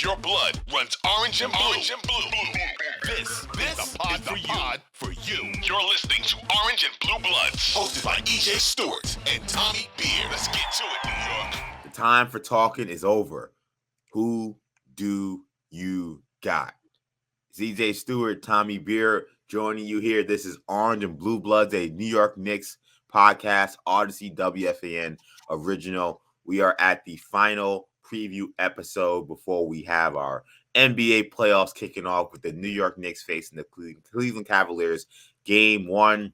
Your blood runs orange and blue. This is the pod for you. You're listening to Orange and Blue Bloods, hosted by EJ Stewart and Tommy Beer. Let's get to it, New York. The time for talking is over. Who do you got? It's EJ Stewart, Tommy Beer joining you here. This is Orange and Blue Bloods, a New York Knicks podcast, Audacy WFAN original. We are at the final preview episode before we have our NBA playoffs kicking off with the New York Knicks facing the Cleveland Cavaliers. Game 1,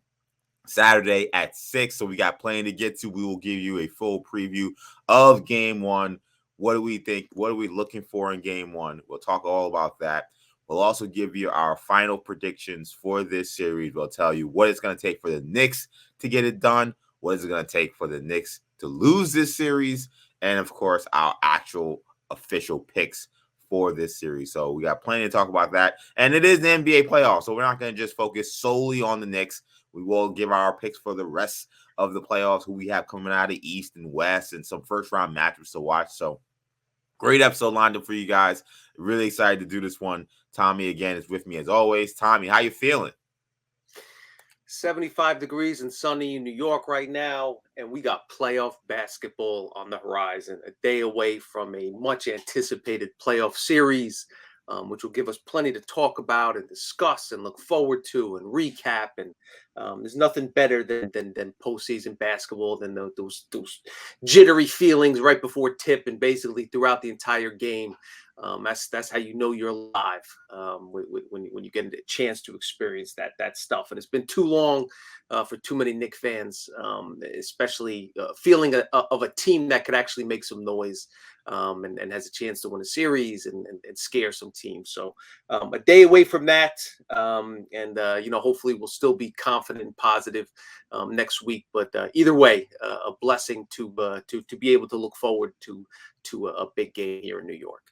Saturday at 6. So we got plenty to get to. We will give you a full preview of Game 1. What do we think? What are we looking for in Game 1? We'll talk all about that. We'll also give you our final predictions for this series. We'll tell you what it's going to take for the Knicks to get it done, what is it going to take for the Knicks to lose this series, and, of course, our actual official picks for this series. So we got plenty to talk about that. And it is the NBA playoffs, so we're not going to just focus solely on the Knicks. We will give our picks for the rest of the playoffs, who we have coming out of East and West, and some first-round matchups to watch. So great episode lined up for you guys. Really excited to do this one. Tommy, again, is with me as always. Tommy, how you feeling? 75 degrees and sunny in New York right now, and we got playoff basketball on the horizon, a day away from a much-anticipated playoff series, which will give us plenty to talk about and discuss and look forward to and recap. And there's nothing better than postseason basketball than those jittery feelings right before tip and basically throughout the entire game. That's how you know you're alive when you get a chance to experience that stuff. And it's been too long for too many Knicks fans, especially feeling of a team that could actually make some noise and has a chance to win a series and scare some teams. So a day away from that, and hopefully we'll still be confident and positive next week. But either way, a blessing to be able to look forward to a big game here in New York.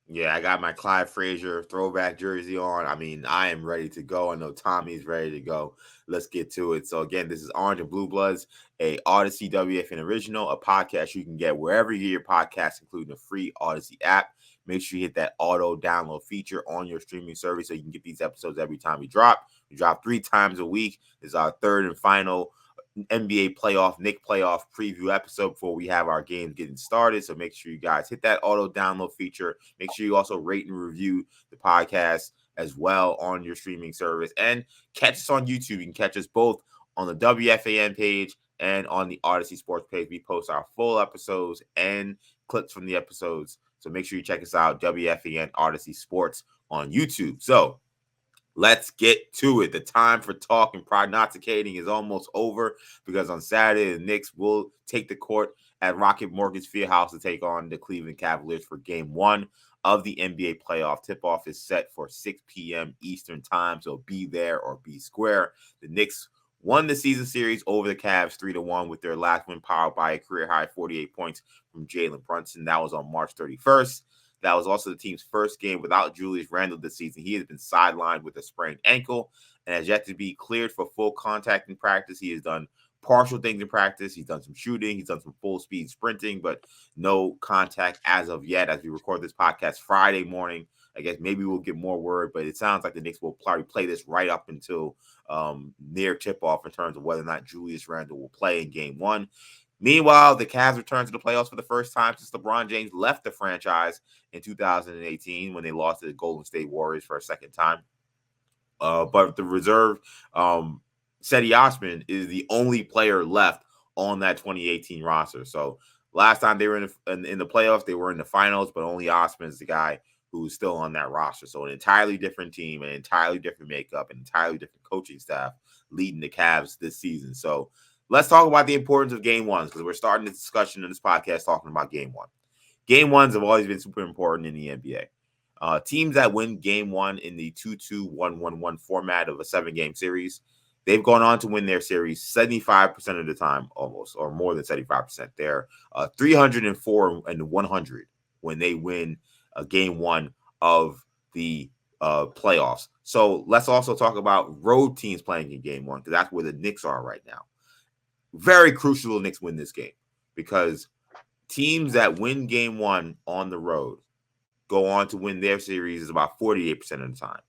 Yeah, I got my Clyde Frazier throwback jersey on. I mean, I am ready to go. I know Tommy's ready to go. Let's get to it. So, again, this is Orange and Blue Bloods, a Audacy WFAN original, a podcast you can get wherever you get your podcasts, including the free Audacy app. Make sure you hit that auto download feature on your streaming service so you can get these episodes every time we drop. We drop 3 times a week. This is our third and final NBA playoff, Knicks playoff preview episode before we have our games getting started. So make sure you guys hit that auto download feature. Make sure you also rate and review the podcast as well on your streaming service. And catch us on YouTube. You can catch us both on the WFAN page and on the Audacy Sports page. We post our full episodes and clips from the episodes. So make sure you check us out, WFAN Audacy Sports on YouTube. So let's get to it. The time for talk and prognosticating is almost over because on Saturday, the Knicks will take the court at Rocket Mortgage Fieldhouse to take on the Cleveland Cavaliers for Game 1 of the NBA playoff. Tip-off is set for 6 p.m. Eastern time, so be there or be square. The Knicks won the season series over the Cavs 3-1 with their last win powered by a career-high 48 points from Jalen Brunson. That was on March 31st. That was also the team's first game without Julius Randle this season. He has been sidelined with a sprained ankle and has yet to be cleared for full contact in practice. He has done partial things in practice. He's done some shooting. He's done some full-speed sprinting, but no contact as of yet. As we record this podcast Friday morning, I guess maybe we'll get more word, but it sounds like the Knicks will probably play this right up until near tip-off in terms of whether or not Julius Randle will play in Game 1. Meanwhile, the Cavs return to the playoffs for the first time since LeBron James left the franchise in 2018 when they lost to the Golden State Warriors for a second time. But the reserve, Cedi Osman, is the only player left on that 2018 roster. So last time they were in the playoffs, they were in the finals, but only Osman is the guy who's still on that roster. So an entirely different team, an entirely different makeup, an entirely different coaching staff leading the Cavs this season. So let's talk about the importance of Game 1s because we're starting the discussion in this podcast talking about Game 1. Game 1s have always been super important in the NBA. Teams that win Game 1 in the 2-2-1-1-1 format of a 7-game series, they've gone on to win their series 75% of the time, almost, or more than 75%. They're 304-100 when they win Game 1 of the playoffs. So let's also talk about road teams playing in Game 1 because that's where the Knicks are right now. Very crucial the Knicks win this game because teams that win Game 1 on the road go on to win their series is about 48% of the time.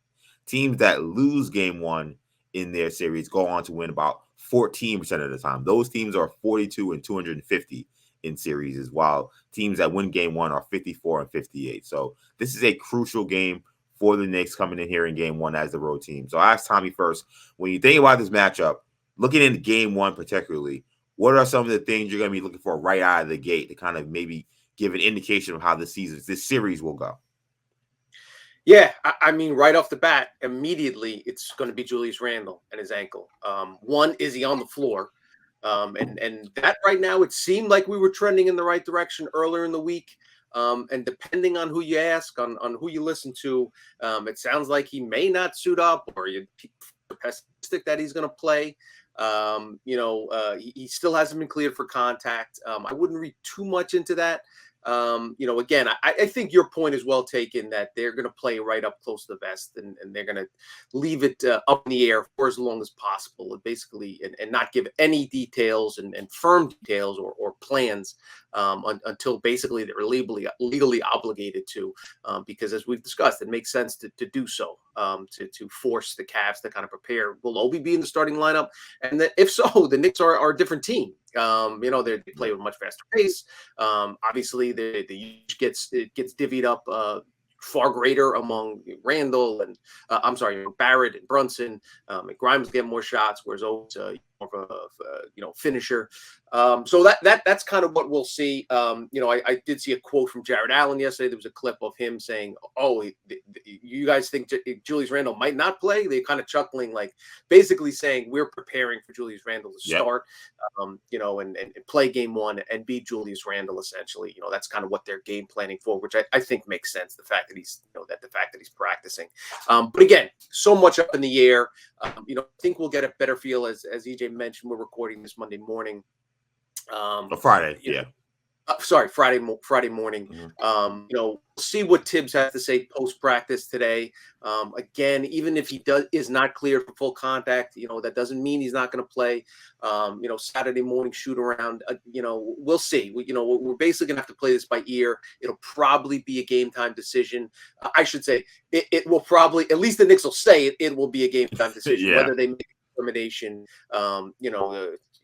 Teams that lose game one in their series go on to win about 14% of the time. Those teams are 42 and 250 in series, while teams that win game one are 54 and 58. So this is a crucial game for the Knicks coming in here in game one as the road team. So I asked Tommy first, when you think about this matchup, looking into game one particularly, what are some of the things you're going to be looking for right out of the gate to kind of maybe give an indication of how this series will go? Yeah, I mean, right off the bat, immediately it's going to be Julius Randle and his ankle. One, is he on the floor? And that right now, it seemed like we were trending in the right direction earlier in the week. And depending on who you ask, on who you listen to, it sounds like he may not suit up, or you're pessimistic that he's going to play. He still hasn't been cleared for contact. I wouldn't read too much into that. Again, I think your point is well taken, that they're going to play right up close to the vest, and they're going to leave it up in the air for as long as possible, and basically, and not give any details and firm details or plans until basically they're legally obligated to, because as we've discussed, it makes sense to do so, to force the Cavs to kind of prepare. Will Obi be in the starting lineup? And if so, the Knicks are a different team. They play with a much faster pace. Obviously, the usage gets divvied up far greater among Randall and Barrett and Brunson. And Grimes get more shots, whereas O's more of a finisher. So that's kind of what we'll see. I did see a quote from Jared Allen yesterday. There was a clip of him saying, "Oh, you guys think Julius Randle might not play?" They kind of chuckling, like basically saying we're preparing for Julius Randle to start, and play game one and beat Julius Randle. Essentially, that's kind of what they're game planning for, which I think makes sense. The fact that he's practicing. But again, so much up in the air. I think we'll get a better feel, as EJ mentioned. We're recording this Monday morning. Friday, yeah. Friday morning. Mm-hmm. See what Tibbs has to say post practice today. Again, even if he is not cleared for full contact, that doesn't mean he's not going to play. Saturday morning shoot around. We'll see. We're basically going to have to play this by ear. It'll probably be a game time decision. I should say it will probably, at least the Knicks will say it will be a game time decision. Whether they make a determination,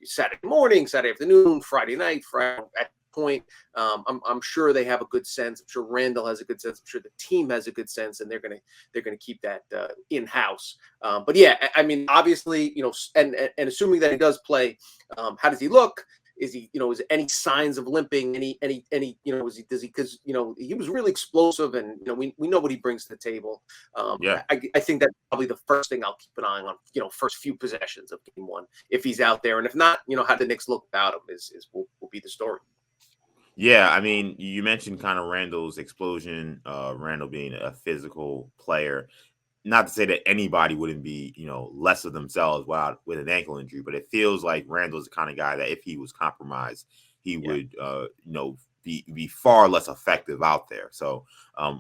Saturday morning, Saturday afternoon, Friday night, Friday at point. I'm sure they have a good sense. I'm sure Randall has a good sense. I'm sure the team has a good sense, and they're gonna keep that in house. But yeah, I mean, obviously, and assuming that he does play, how does he look? Is he, is any signs of limping? Any, because he was really explosive, and we know what he brings to the table. I think that's probably the first thing I'll keep an eye on. First few possessions of game one, if he's out there, and if not, how the Knicks look without him will be the story. Yeah, I mean, you mentioned kind of Randall's explosion, Randall being a physical player. Not to say that anybody wouldn't be, less of themselves with an ankle injury, but it feels like Randall's the kind of guy that if he was compromised, he would, be far less effective out there. So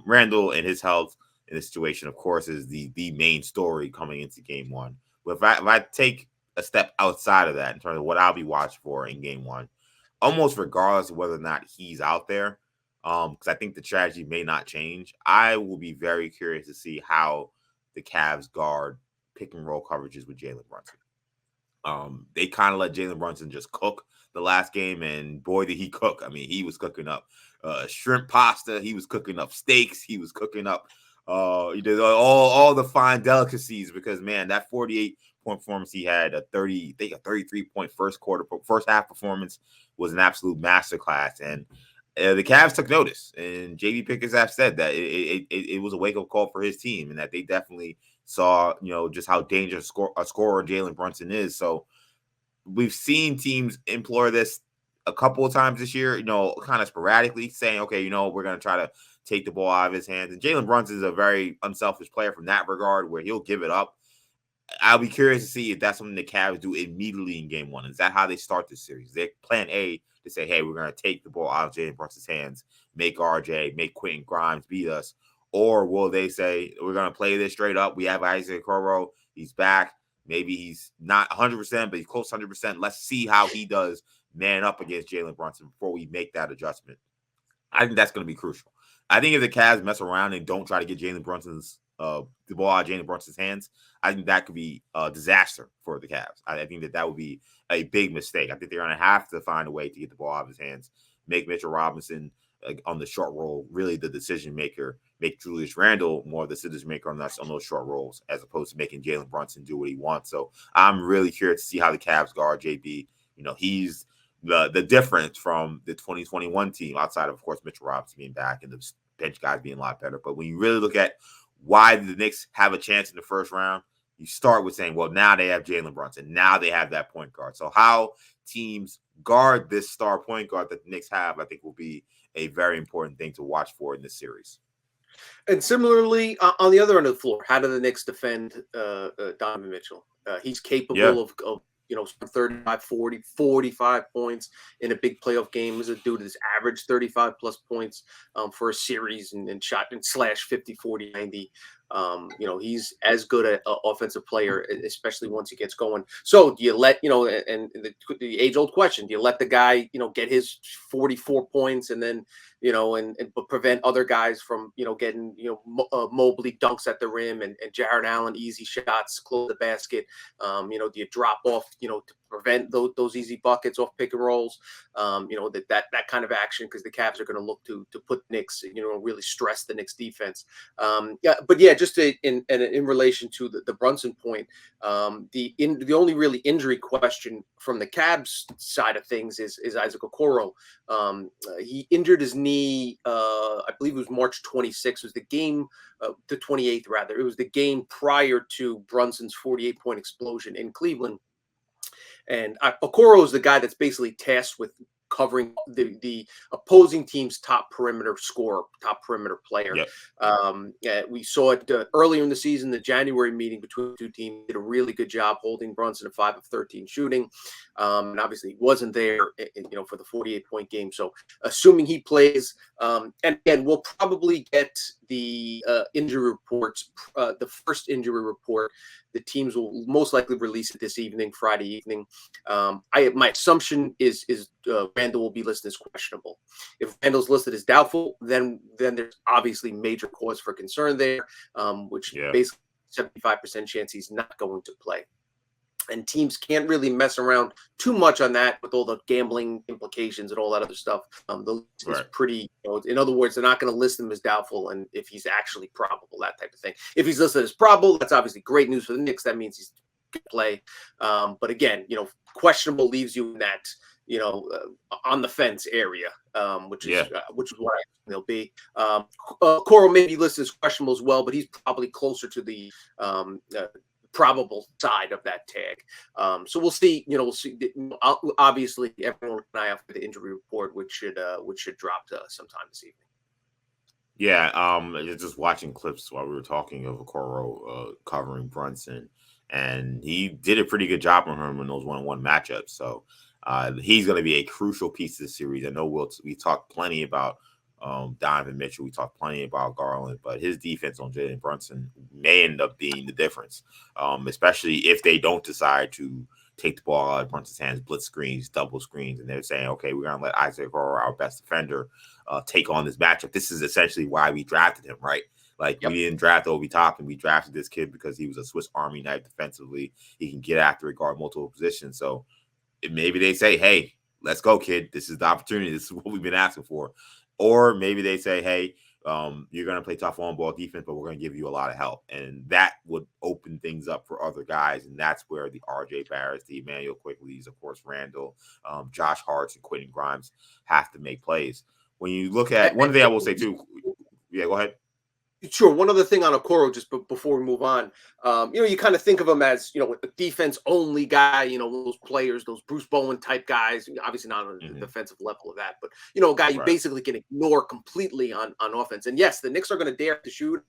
Randall and his health in this situation, of course, is the main story coming into game one. But if I take a step outside of that in terms of what I'll be watching for in game one, almost regardless of whether or not he's out there, because I think the strategy may not change, I will be very curious to see how the Cavs guard pick and roll coverages with Jalen Brunson. They kind of let Jalen Brunson just cook the last game, and boy, did he cook. I mean, he was cooking up shrimp pasta. He was cooking up steaks. He was cooking up he did all the fine delicacies, because, man, that 48-point performance he had, a 33-point first half performance was an absolute masterclass. And the Cavs took notice, and JB Pickersap said that it was a wake-up call for his team, and that they definitely saw, just how dangerous a scorer Jalen Brunson is. So we've seen teams employ this a couple of times this year, kind of sporadically, saying, okay, we're going to try to take the ball out of his hands. And Jalen Brunson is a very unselfish player from that regard, where he'll give it up. I'll be curious to see if that's something the Cavs do immediately in game one. Is that how they start this series? They plan A to say, hey, we're going to take the ball out of Jalen Brunson's hands, make RJ, make Quentin Grimes beat us? Or will they say, we're going to play this straight up? We have Isaac Okoro. He's back. Maybe he's not 100%, but he's close to 100%. Let's see how he does man up against Jalen Brunson before we make that adjustment. I think that's going to be crucial. I think if the Cavs mess around and don't try to get Jalen Brunson's the ball out of Jalen Brunson's hands, I think that could be a disaster for the Cavs. I think that would be a big mistake. I think they're going to have to find a way to get the ball out of his hands, make Mitchell Robinson on the short roll really the decision maker, make Julius Randle more of the decision maker on those short rolls, as opposed to making Jalen Brunson do what he wants. So I'm really curious to see how the Cavs guard JB. He's the difference from the 2021 team, outside of course, Mitchell Robinson being back and the bench guys being a lot better. But when you really look at why the Knicks have a chance in the first round, you start with saying, well, now they have Jalen Brunson. Now they have that point guard. So how teams guard this star point guard that the Knicks have, I think will be a very important thing to watch for in this series. And similarly, on the other end of the floor, how do the Knicks defend Donovan Mitchell? He's capable of 35, 40, 45 points in a big playoff game. As a dude that's averaged 35 plus points for a series and shot and slash 50, 40, 90. He's as good an offensive player, especially once he gets going. So do you let, and the age old question, do you let the guy, get his 44 points and then, but prevent other guys from, getting, Mobley dunks at the rim and Jared Allen easy shots, close the basket. Do you drop off, to prevent those easy buckets off pick and rolls? That kind of action, because the Cavs are going to look to put Knicks, really stress the Knicks defense. Just in relation to the Brunson point, the only really injury question from the Cavs side of things is Isaac Okoro. He injured his knee. I believe it was March 26th. Was the game, the 28th rather. It was the game prior to Brunson's 48-point explosion in Cleveland. And Okoro is the guy that's basically tasked with covering the opposing team's top perimeter scorer, top perimeter player. Yep. We saw it earlier in the season. The January meeting between the two teams did a really good job holding Brunson to 5 of 13 shooting. And obviously he wasn't there, for the 48-point game. So assuming he plays, and again, we'll probably get the injury reports, the first injury report. The teams will most likely release it this evening, Friday evening. My assumption is Randle will be listed as questionable. If Randle's listed as doubtful, then there's obviously major cause for concern there, which basically 75% chance he's not going to play. And teams can't really mess around too much on that with all the gambling implications and all that other stuff. The list is pretty, in other words, they're not going to list him as doubtful and if he's actually probable, that type of thing. If he's listed as probable, that's obviously great news for the Knicks. That means he's going to play. But again, questionable leaves you in that, on the fence area, which is what I think they'll be. Coral may be listed as questionable as well, but he's probably closer to the probable side of that tag. So we'll see. We'll see. Obviously, everyone will keep an eye out for the injury report, which should drop sometime this evening. Yeah, just watching clips while we were talking of Okoro covering Brunson, and he did a pretty good job on him in those one-on-one matchups. So he's going to be a crucial piece of the series. I know we talked plenty about Donovan Mitchell. We talked plenty about Garland, but his defense on Jalen Brunson may end up being the difference, especially if they don't decide to take the ball out of Brunson's hands, blitz screens, double screens, and they're saying, okay, we're going to let Isaac Okoro, our best defender, take on this matchup. This is essentially why we drafted him, right? We didn't draft Obi Toppin. We drafted this kid because he was a Swiss Army knife defensively. He can get after it, guard multiple positions. So maybe they say, hey, let's go, kid. This is the opportunity. This is what we've been asking for. Or maybe they say, hey, you're going to play tough on-ball defense, but we're going to give you a lot of help. And that would open things up for other guys. And that's where the RJ Barretts, the Emmanuel Quickleys, of course, Randall, Josh Harts, and Quentin Grimes have to make plays. When you look at one thing I will say, too. Yeah, go ahead. Sure. One other thing on Okoro, just before we move on, you kind of think of him as, a defense only guy, those players, those Bruce Bowen type guys, obviously not on the defensive level of that, but, a guy you basically can ignore completely on offense. And yes, the Knicks are going to dare to shoot.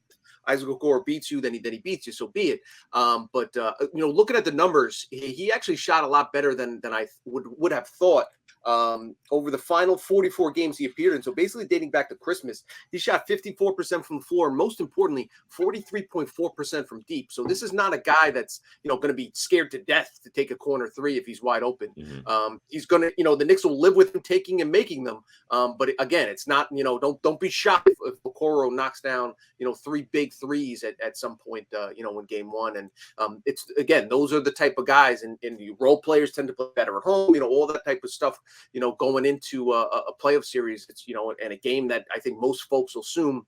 Isaac Okoro beats you, then he beats you, so be it. But looking at the numbers, he actually shot a lot better than I would have thought Over the final 44 games he appeared in, so basically dating back to Christmas, he shot 54% from the floor, and most importantly, 43.4% from deep. So this is not a guy that's going to be scared to death to take a corner three if he's wide open. He's going to, the Knicks will live with him taking and making them. But again, it's not, don't be shocked if Okoro knocks down, 3 big threes at some point, in game one. And it's, again, those are the type of guys, and role players tend to play better at home, all that type of stuff, going into a playoff series. It's, and a game that I think most folks will assume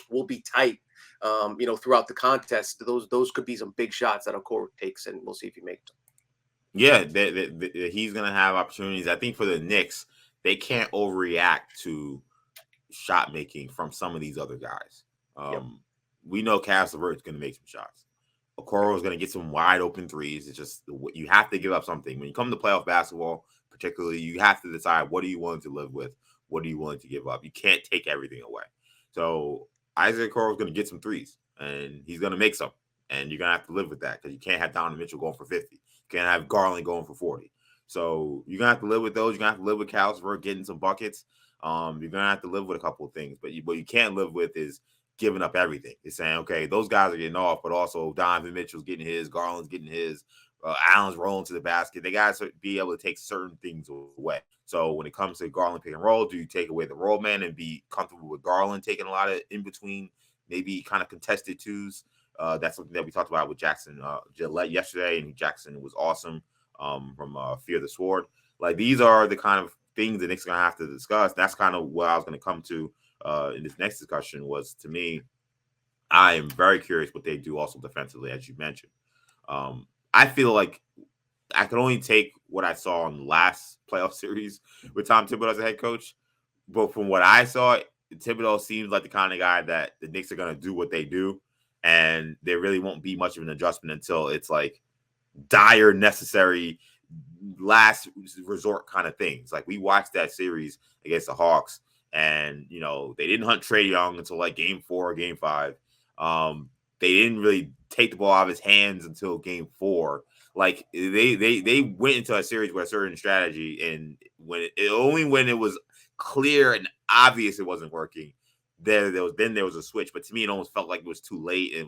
will be tight, throughout the contest. Those could be some big shots that Okoro takes, and we'll see if he makes them. Yeah, he's going to have opportunities. I think for the Knicks, they can't overreact to shot making from some of these other guys. We know Cass LeVert is going to make some shots. Okoro is going to get some wide open threes. It's just, you have to give up something. When you come to playoff basketball, particularly, you have to decide, what are you willing to live with? What are you willing to give up? You can't take everything away. So Isaac Okoro is going to get some threes, and he's going to make some. And you're going to have to live with that, because you can't have Donovan Mitchell going for 50. You can't have Garland going for 40. So you're going to have to live with those. You're going to have to live with Cass LeVert getting some buckets. You're going to have to live with a couple of things. But what you can't live with is giving up everything. It's saying, okay, those guys are getting off, but also Donovan Mitchell's getting his, Garland's getting his, Allen's rolling to the basket. They got to be able to take certain things away. So when it comes to Garland pick and roll, do you take away the roll man and be comfortable with Garland taking a lot of in between, maybe kind of contested twos? That's something that we talked about with Jackson Gillette yesterday, and Jackson was awesome from Fear the Sword. Like, these are the kind of things the Knicks are going to have to discuss. That's kind of what I was going to come to in this next discussion. Was, to me, I am very curious what they do also defensively, as you mentioned. I feel like I could only take what I saw in the last playoff series with Tom Thibodeau as a head coach. But from what I saw, Thibodeau seems like the kind of guy that the Knicks are going to do what they do, and there really won't be much of an adjustment until it's like dire, necessary, last resort kind of things. Like, we watched that series against the Hawks, and, they didn't hunt Trae Young until like game 4 or game 5. They didn't really take the ball out of his hands until game 4. Like, they went into a series with a certain strategy, and when it was clear and obvious it wasn't working, there was a switch. But to me, it almost felt like it was too late, and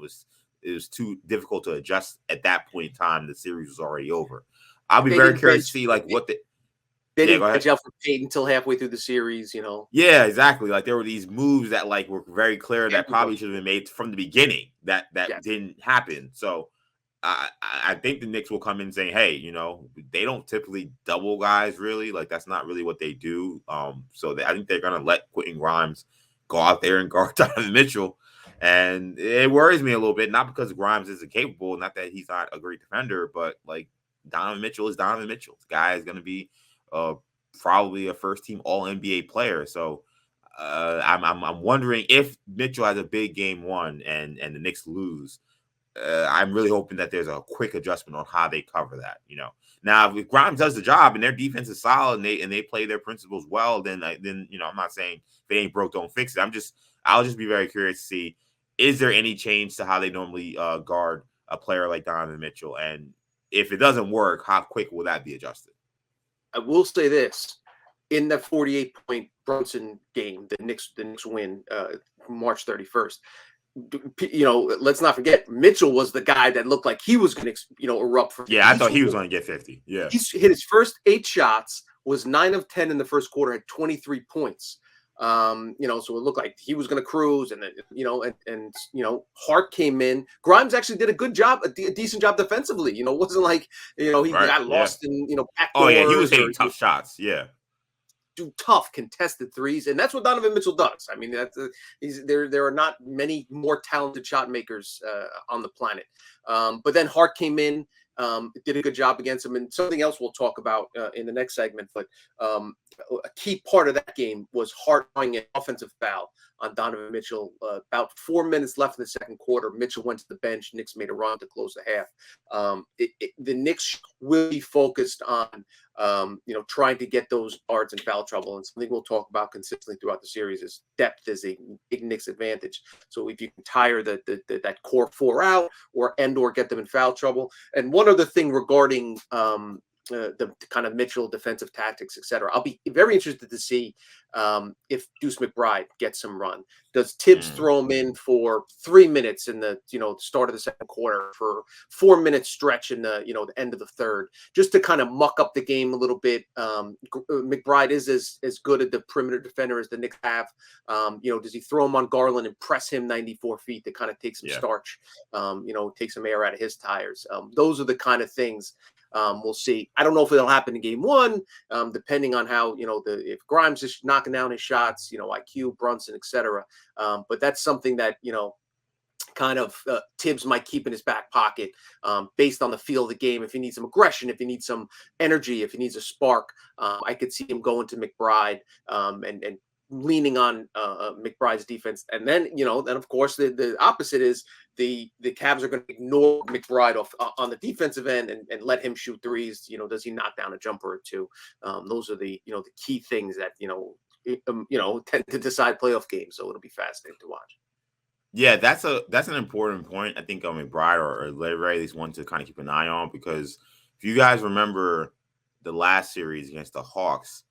it was too difficult to adjust at that point in time. The series was already over. I'll be very curious to see what they didn't catch up for Payton until halfway through the series, Yeah, exactly. Like, there were these moves that were very clear that probably should have been made from the beginning that didn't happen. So I think the Knicks will come in saying, hey, they don't typically double guys, really. Like, that's not really what they do. So I think they're going to let Quentin Grimes go out there and guard Donovan Mitchell. And it worries me a little bit, not because Grimes isn't capable, not that he's not a great defender, but like, Donovan Mitchell is Donovan Mitchell. This guy is going to be probably a first-team All-NBA player. So I'm wondering if Mitchell has a big game 1 and the Knicks lose. I'm really hoping that there's a quick adjustment on how they cover that. Now, if Grimes does the job and their defense is solid and they play their principles well, then I'm not saying if it ain't broke, don't fix it. I'll just be very curious to see, is there any change to how they normally guard a player like Donovan Mitchell, and if it doesn't work, how quick will that be adjusted? I will say this: in the 48-point Brunson game, the Knicks win March 31st. Let's not forget, Mitchell was the guy that looked like he was going to, erupt for. Yeah, I thought he was going to get 50. Yeah, he hit his first 8 shots, was 9 of 10 in the first quarter, had 23 points. So it looked like he was going to cruise, and then, Hart came in. Grimes actually did a good job, a decent job defensively. It wasn't like, he got lost in, back doors. Oh yeah, he was hitting tough shots. Yeah. Do tough contested threes, and that's what Donovan Mitchell does. I mean, there are not many more talented shot makers on the planet. But then Hart came in, did a good job against him, and something else we'll talk about in the next segment. But a key part of that game was Hart throwing an offensive foul on Donovan Mitchell. About 4 minutes left in the second quarter, Mitchell went to the bench. Knicks made a run to close the half. The Knicks will be focused on trying to get those guards in foul trouble, and something we'll talk about consistently throughout the series is depth is a big Knicks advantage. So if you can tire that core 4 out, or get them in foul trouble. And one other thing regarding the kind of Mitchell defensive tactics, etc. I'll be very interested to see if Deuce McBride gets some run. Does Tibbs throw him in for 3 minutes in the start of the second quarter, for 4 minute stretch in the the end of the third, just to kind of muck up the game a little bit? McBride is as good at the perimeter defender as the Knicks have. Does he throw him on Garland and press him 94 feet to kind of take some starch, take some air out of his tires? Those are the kind of things. We'll see. I don't know if it'll happen in game one, depending on how, if Grimes is knocking down his shots, IQ, Brunson, etc. But that's something that, kind of Tibbs might keep in his back pocket based on the feel of the game. If he needs some aggression, if he needs some energy, if he needs a spark, I could see him going to McBride and leaning on McBride's defense. And then, then of course the opposite is the Cavs are going to ignore McBride off on the defensive end and let him shoot threes. Does he knock down a jumper or two? Those are the key things that tend to decide playoff games. So it'll be fascinating to watch. Yeah, that's an important point. I think McBride or Larry at least one to kind of keep an eye on, because if you guys remember the last series against the Hawks,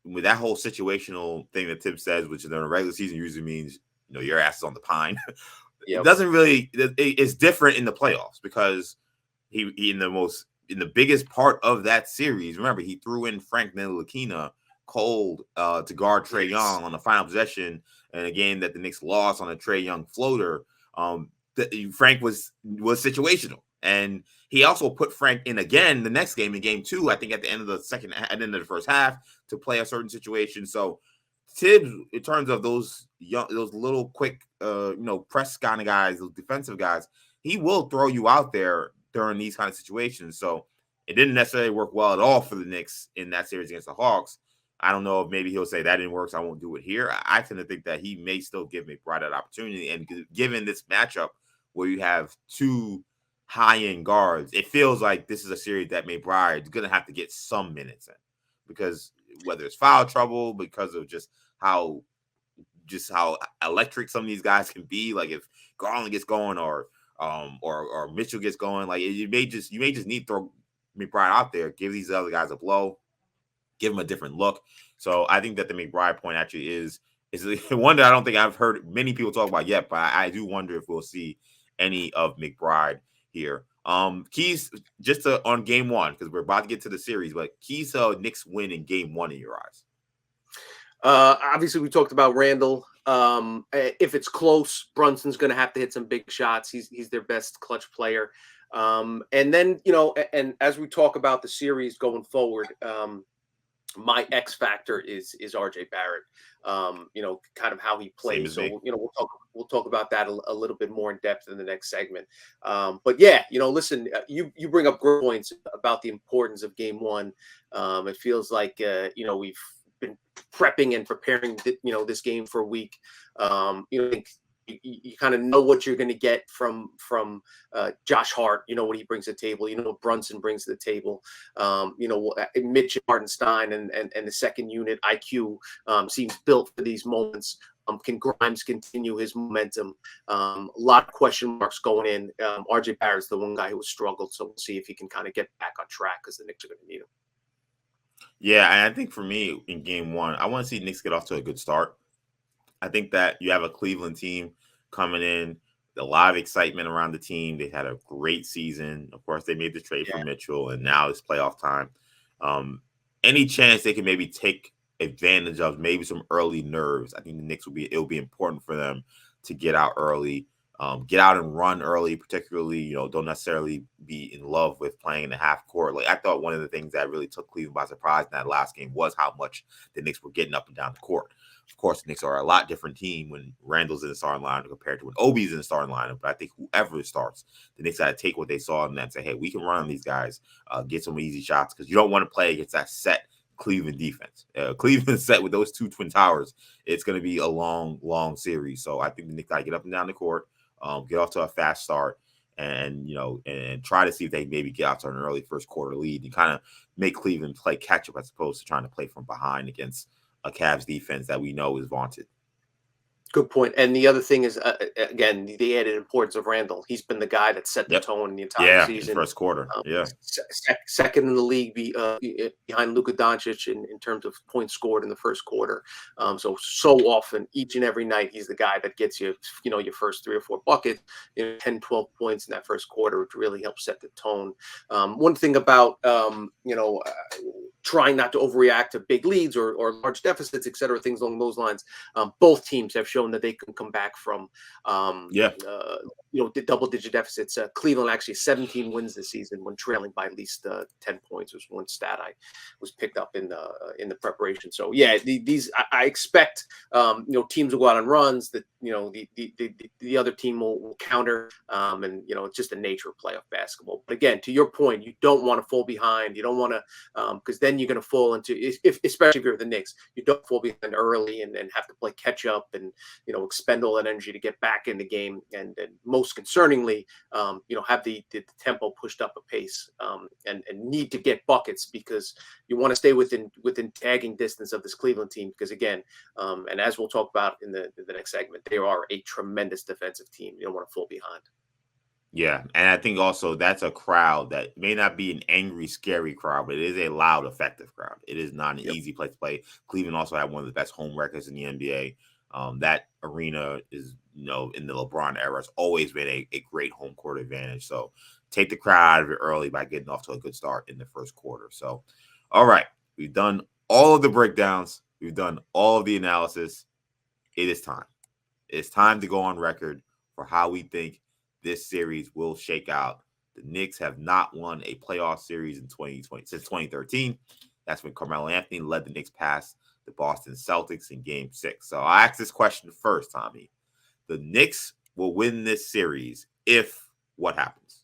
with that whole situational thing that Tibbs says, which in the regular season usually means your ass is on the pine. It doesn't really. It's different in the playoffs because he in the biggest part of that series. Remember, he threw in Frank Ntilikina cold to guard Trae Young on the final possession in a game that the Knicks lost on a Trae Young floater. Frank was situational, and he also put Frank in again the next game in game 2. I think at the end of the first half to play a certain situation. So Tibbs, in terms of those little quick, press kind of guys, those defensive guys, he will throw you out there during these kind of situations. So it didn't necessarily work well at all for the Knicks in that series against the Hawks. I don't know if maybe he'll say that didn't work, so I won't do it here. I tend to think that he may still give McBride that opportunity. And given this matchup where you have two high-end guards, it feels like this is a series that McBride is going to have to get some minutes in, because whether it's foul trouble, because of just how electric some of these guys can be, like if Garland gets going or Mitchell gets going, like you may just need to throw McBride out there, give these other guys a blow, give him a different look. So I think that the McBride point actually is one that I don't think I've heard many people talk about yet, but I do wonder if we'll see any of McBride here. Keys, just on game one, because we're about to get to the series, but keys to Knicks win in game one in your eyes. Obviously, we talked about Randall. If it's close, Brunson's going to have to hit some big shots. He's their best clutch player. And then, and as we talk about the series going forward, my X factor is RJ Barrett. Kind of how he plays. So we'll talk about that a little bit more in depth in the next segment. But yeah, listen, you bring up great points about the importance of game one. It feels like we've been prepping and preparing this game for a week. You kind of know what you're going to get from Josh Hart. What he brings to the table. What Brunson brings to the table. Mitch Hartenstein and the second unit IQ seems built for these moments. Can Grimes continue his momentum? A lot of question marks going in. RJ Barrett's the one guy who has struggled, so we'll see if he can kind of get back on track, because the Knicks are going to need him. Yeah, and I think for me in game one, I want to see Knicks get off to a good start. I think that you have a Cleveland team coming in, a lot of excitement around the team. They had a great season. Of course, they made the trade for Mitchell, and now it's playoff time. Any chance they can maybe take advantage of maybe some early nerves, I think the Knicks it'll be important for them to get out early, get out and run early, particularly, don't necessarily be in love with playing in the half court. Like, I thought one of the things that really took Cleveland by surprise in that last game was how much the Knicks were getting up and down the court. Of course, the Knicks are a lot different team when Randall's in the starting lineup compared to when Obi's in the starting lineup. But I think whoever starts, the Knicks got to take what they saw and then say, hey, we can run on these guys, get some easy shots, because you don't want to play against that set Cleveland defense. Cleveland set with those two Twin Towers, it's going to be a long, long series. So I think the Knicks got to get up and down the court, get off to a fast start, and try to see if they maybe get out to an early first quarter lead and kind of make Cleveland play catch up as opposed to trying to play from behind against a Cavs defense that we know is vaunted. Good point. And the other thing is, again, the added importance of Randall. He's been the guy that set the Yep. tone in the entire Yeah, in season. first quarter. Yeah. Second in the league behind Luka Doncic in terms of points scored in the first quarter. So often, each and every night, he's the guy that gets you, your first 3 or 4 buckets, 10, 12 points in that first quarter, which really helps set the tone. One thing about, trying not to overreact to big leads or large deficits, et cetera, things along those lines. Both teams have shown that they can come back from, the double-digit deficits. Cleveland actually 17 wins this season when trailing by at least 10 points. Was one stat I was picked up in the preparation. So yeah, I expect teams will go out on runs that the other team will counter, and it's just the nature of playoff basketball. But again, to your point, you don't want to fall behind. You don't want to because then you're going to fall into, especially if you're the Knicks, you don't fall behind early and have to play catch up and expend all that energy to get back in the game, and most concerningly, have the tempo pushed up a pace, and need to get buckets because you want to stay within tagging distance of this Cleveland team, because again, and as we'll talk about in the next segment, they are a tremendous defensive team. You don't want to fall behind. Yeah, and I think also that's a crowd that may not be an angry, scary crowd, but it is a loud, effective crowd. It is not an easy place to play. Cleveland also had one of the best home records in the NBA. That arena is, in the LeBron era, has always been a great home court advantage. So take the crowd out of it early by getting off to a good start in the first quarter. So, all right, we've done all of the breakdowns. We've done all of the analysis. It is time. It's time to go on record for how we think this series will shake out. The Knicks have not won a playoff series in 2020 since 2013. That's when Carmelo Anthony led the Knicks past the Boston Celtics in Game 6. So I ask this question first, Tommy. The Knicks will win this series if what happens?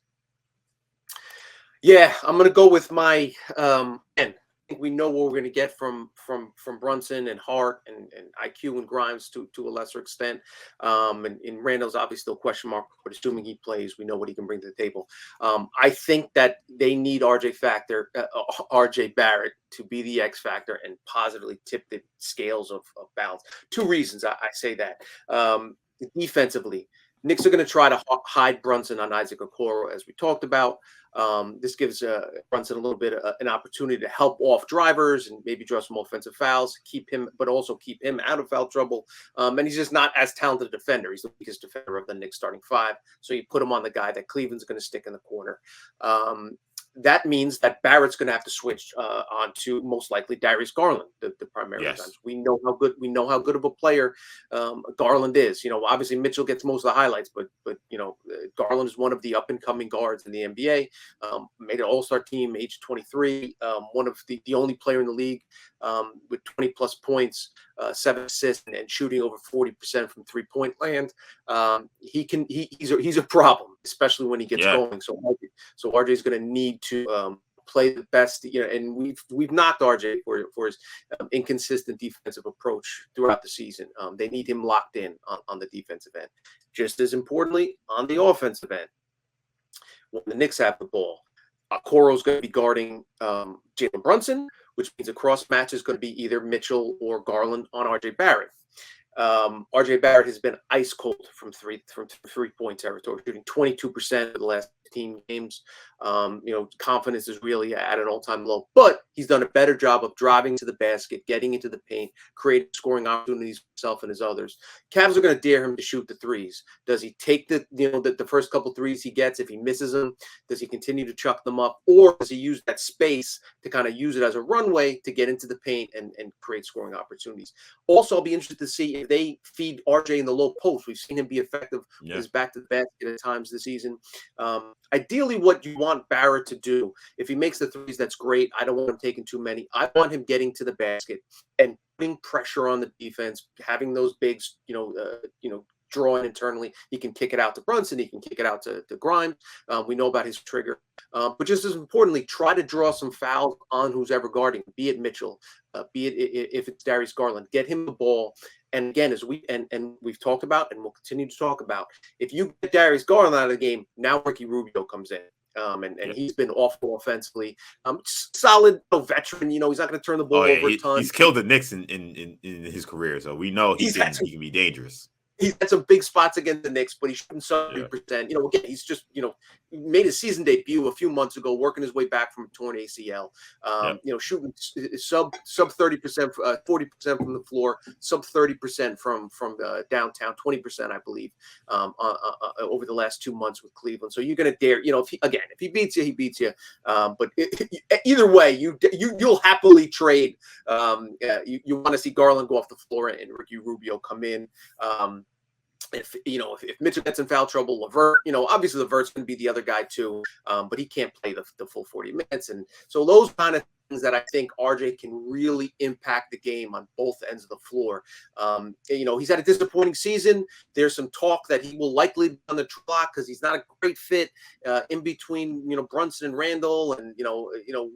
Yeah, I'm going to go with my and I think we know what we're going to get from Brunson and Hart and IQ and Grimes to a lesser extent. And Randall's obviously still question mark, but assuming he plays, we know what he can bring to the table. I think that they need RJ Barrett to be the X factor and positively tip the scales of balance. 2 reasons I say that. Defensively, Knicks are going to try to hide Brunson on Isaac Okoro, as we talked about. This gives Brunson a little bit an opportunity to help off drivers and maybe draw some offensive fouls, but also keep him out of foul trouble. And he's just not as talented a defender. He's the weakest defender of the Knicks starting 5. So you put him on the guy that Cleveland's going to stick in the corner. That means that Barrett's going to have to switch on to most likely Darius Garland, the primary times. We know how good of a player Garland is. Obviously Mitchell gets most of the highlights, but Garland is one of the up and coming guards in the NBA. Made an All-Star team, age 23. One of the only player in the league with 20 plus points, 7 assists, and shooting over 40% from 3-point land. He's a problem, especially when he gets going. So RJ is going to need to play the best, and we've knocked RJ for his inconsistent defensive approach throughout the season. They need him locked in on the defensive end. Just as importantly, on the offensive end, when the Knicks have the ball, Okoro is going to be guarding Jalen Brunson, which means a cross match is going to be either Mitchell or Garland on RJ Barrett. RJ Barrett has been ice cold from three-point territory, shooting 22% of the last 15 games. Confidence is really at an all-time low, but he's done a better job of driving to the basket, getting into the paint, creating scoring opportunities for himself and his others. Cavs are going to dare him to shoot the threes. Does he take the first couple threes he gets? If he misses them, does he continue to chuck them up, or does he use that space to kind of use it as a runway to get into the paint and create scoring opportunities? Also, I'll be interested to see if they feed RJ in the low post. We've seen him be effective with his back to the basket at times this season. Ideally, what you want Barrett to do, if he makes the threes, that's great. I don't want him taking too many. I want him getting to the basket and putting pressure on the defense, having those bigs, drawing internally. He can kick it out to Brunson. He can kick it out to Grimes. We know about his trigger. But just as importantly, try to draw some fouls on who's ever guarding, be it Mitchell, be it if it's Darius Garland. Get him the ball. And again, as we've talked about and we'll continue to talk about, if you get Darius Garland out of the game, now Ricky Rubio comes in. And he's been awful offensively. Solid veteran. He's not going to turn the ball over a ton. He's killed the Knicks in his career, so we know he can be dangerous. he's had some big spots against the Knicks, but he's shooting 70%. Yeah. Again, he's just, he made his season debut a few months ago, working his way back from a torn ACL. Shooting sub 30%, 40% from the floor, sub 30% from downtown, 20%, I believe, over the last 2 months with Cleveland. So you're going to dare, if he beats you, he beats you. But either way, you'll happily trade. You want to see Garland go off the floor and Ricky Rubio come in. If Mitchell gets in foul trouble, LeVert, obviously LeVert's going to be the other guy too, but he can't play the full 40 minutes. And so those kind of things that I think RJ can really impact the game on both ends of the floor. He's had a disappointing season. There's some talk that he will likely be on the block because he's not a great fit in between, Brunson and Randall, and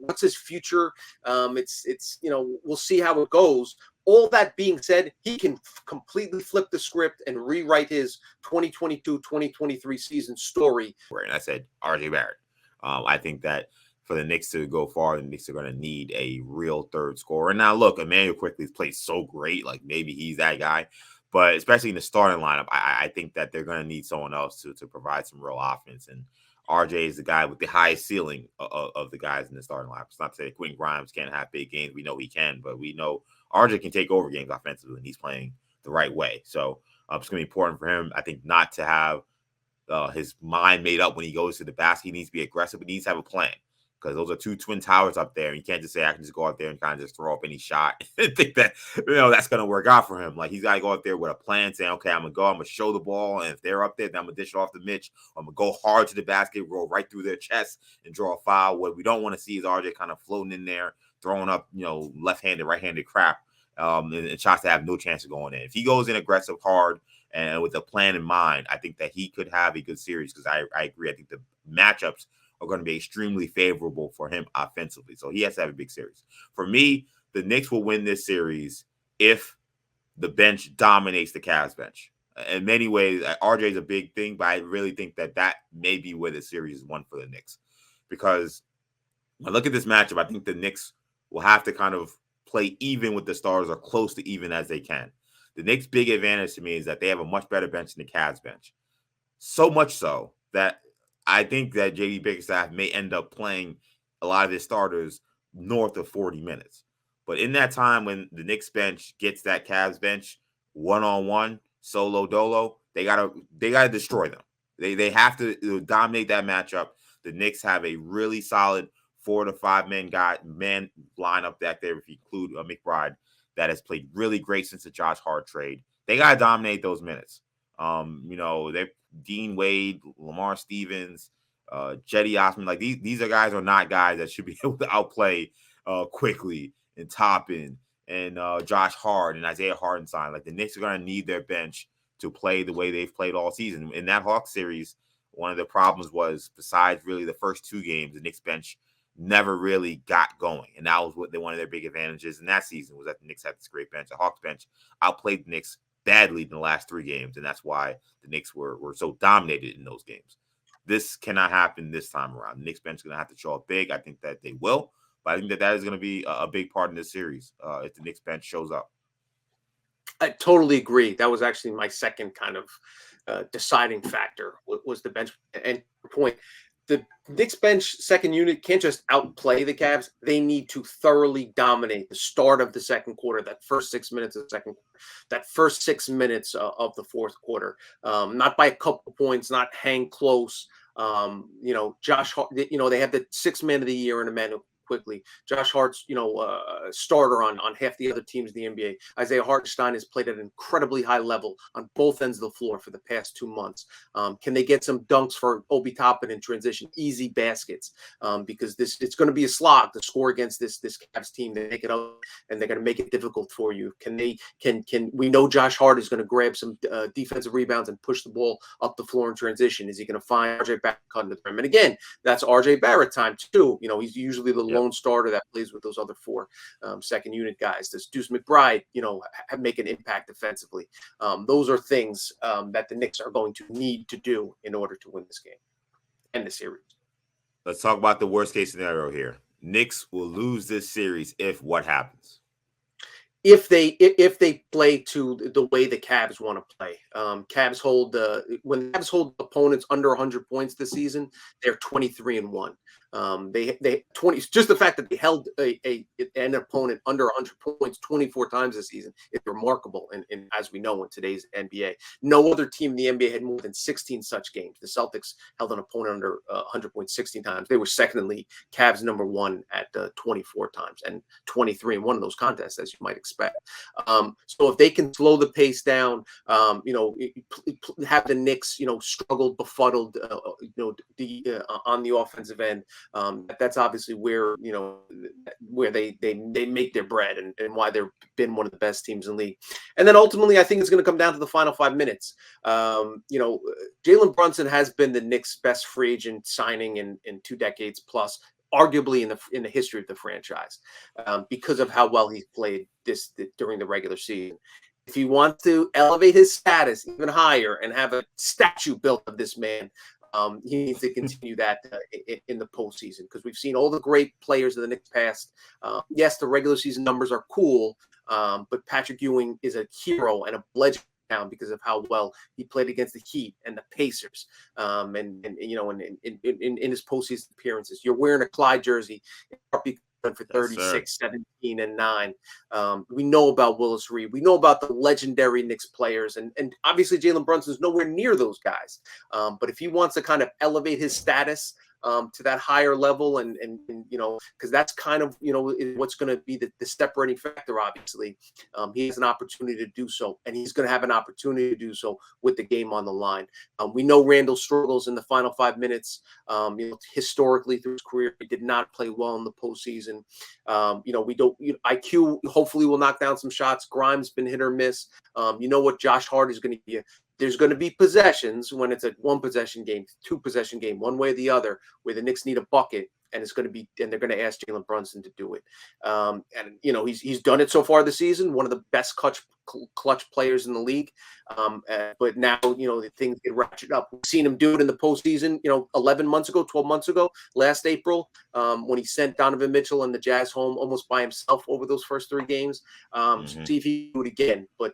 what's his future? We'll see how it goes. All that being said, he can completely flip the script and rewrite his 2022-2023 season story. And I said RJ Barrett. I think that for the Knicks to go far, the Knicks are going to need a real third scorer. And now, look, Emmanuel Quickley's played so great. Like, maybe he's that guy. But especially in the starting lineup, I think that they're going to need someone else to provide some real offense. And RJ is the guy with the highest ceiling of the guys in the starting lineup. It's not to say Quentin Grimes can't have big games. We know he can, but we know RJ can take over games offensively, and he's playing the right way. So it's going to be important for him, I think, not to have his mind made up when he goes to the basket. He needs to be aggressive, but he needs to have a plan, because those are two twin towers up there. And you can't just say, I can just go out there and kind of just throw up any shot and think that, that's going to work out for him. Like, he's got to go out there with a plan, saying, okay, I'm going to show the ball. And if they're up there, then I'm going to dish it off the Mitch. I'm going to go hard to the basket, roll right through their chest and draw a foul. What we don't want to see is RJ kind of floating in there, throwing up, left-handed, right-handed crap, and shots that have no chance of going in. If he goes in aggressive, hard, and with a plan in mind, I think that he could have a good series, because I agree. I think the matchups are going to be extremely favorable for him offensively. So he has to have a big series. For me, the Knicks will win this series if the bench dominates the Cavs bench. In many ways, RJ is a big thing, but I really think that may be where the series is won for the Knicks. Because when I look at this matchup, I think the Knicks will have to kind of play even with the stars, or close to even as they can. The Knicks' big advantage to me is that they have a much better bench than the Cavs bench. So much so that I think that JD Bickerstaff may end up playing a lot of his starters north of 40 minutes. But in that time, when the Knicks bench gets that Cavs bench one-on-one, solo dolo, they gotta destroy them. They have to dominate that matchup. The Knicks have a really solid 4 to 5 man lineup back there, if you include McBride, that has played really great since the Josh Hart trade. They gotta dominate those minutes. They're Dean Wade, Lamar Stevens, Jetty Osman. Like, these are guys are not guys that should be able to outplay Quickly and Toppin and Josh Hart and Isaiah Hartenstein. Like, the Knicks are going to need their bench to play the way they've played all season. In that Hawks series, one of the problems was, besides really the first 2 games, the Knicks bench never really got going. And that was one of their big advantages in that season, was that the Knicks had this great bench. The Hawks bench outplayed the Knicks badly in the last 3 games, and that's why the Knicks were so dominated in those games. This cannot happen this time around. The Knicks bench is going to have to show up big. I think that they will, but I think that is going to be a big part in this series if the Knicks bench shows up. I totally agree. That was actually my second kind of deciding factor, was the bench. And point, the Knicks bench second unit can't just outplay the Cavs. They need to thoroughly dominate the start of the second quarter, that first 6 minutes of the second quarter, that first 6 minutes of the fourth quarter. Not by a couple points, not hang close. Josh Hart, they have the 6th man of the year in Emmanuel Quickly. Josh Hart's, starter on half the other teams in the NBA. Isaiah Hartenstein has played at an incredibly high level on both ends of the floor for the past 2 months. Can they get some dunks for Obi Toppin in transition? Easy baskets, because it's going to be a slog to score against this Cavs team. They make it up, and they're going to make it difficult for you. We know Josh Hart is going to grab some defensive rebounds and push the ball up the floor in transition. Is he going to find RJ Barrett cutting the rim? And again, that's RJ Barrett time too. He's usually the lone starter that plays with those other 4 second unit guys. Does Deuce McBride, make an impact defensively? Those are things that the Knicks are going to need to do in order to win this game and the series. Let's talk about the worst case scenario here. Knicks will lose this series if what happens? if they play to the way the Cavs want to play. Cavs hold when Cavs hold opponents under 100 points this season, they're 23-1. They 20, just the fact that they held an opponent under 100 points 24 times this season is remarkable. And as we know in today's NBA, no other team in the NBA had more than 16 such games. The Celtics held an opponent under 100 points 16 times. They were second in the league. Cavs number one at 24 times and 23-1 of those contests, as you might expect. So if they can slow the pace down, have the Knicks, struggled, befuddled, on the offensive end. That's obviously where they make their bread and why they've been one of the best teams in the league. And then ultimately, I think it's going to come down to the final 5 minutes. Jalen Brunson has been the Knicks' best free agent signing in 2 decades plus, arguably in the history of the franchise, because of how well he's played during the regular season. If he wants to elevate his status even higher and have a statue built of this man, he needs to continue that in the postseason, because we've seen all the great players of the Knicks past. Yes, the regular season numbers are cool, but Patrick Ewing is a hero and a legend now because of how well he played against the Heat and the Pacers, and in his postseason appearances. You're wearing a Clyde jersey for 36, 17, and 9. We know about Willis Reed. We know about the legendary Knicks players, and obviously Jalen Brunson's nowhere near those guys. But if he wants to kind of elevate his status to that higher level, and because that's kind of what's going to be the separating factor. Obviously, he has an opportunity to do so, and he's going to have an opportunity to do so with the game on the line. We know Randall struggles in the final 5 minutes. Historically through his career, he did not play well in the postseason. We don't. IQ hopefully will knock down some shots. Grimes been hit or miss. What Josh Hart is going to be. There's going to be possessions when it's a 1-possession game, 2-possession game, one way or the other, where the Knicks need a bucket, and they're going to ask Jalen Brunson to do it. He's done it so far this season, one of the best clutch players in the league. But now, the things get ratcheted up. We've seen him do it in the postseason, 11 months ago, 12 months ago, last April, when he sent Donovan Mitchell and the Jazz home almost by himself over those first 3 games. See if he can do it again. But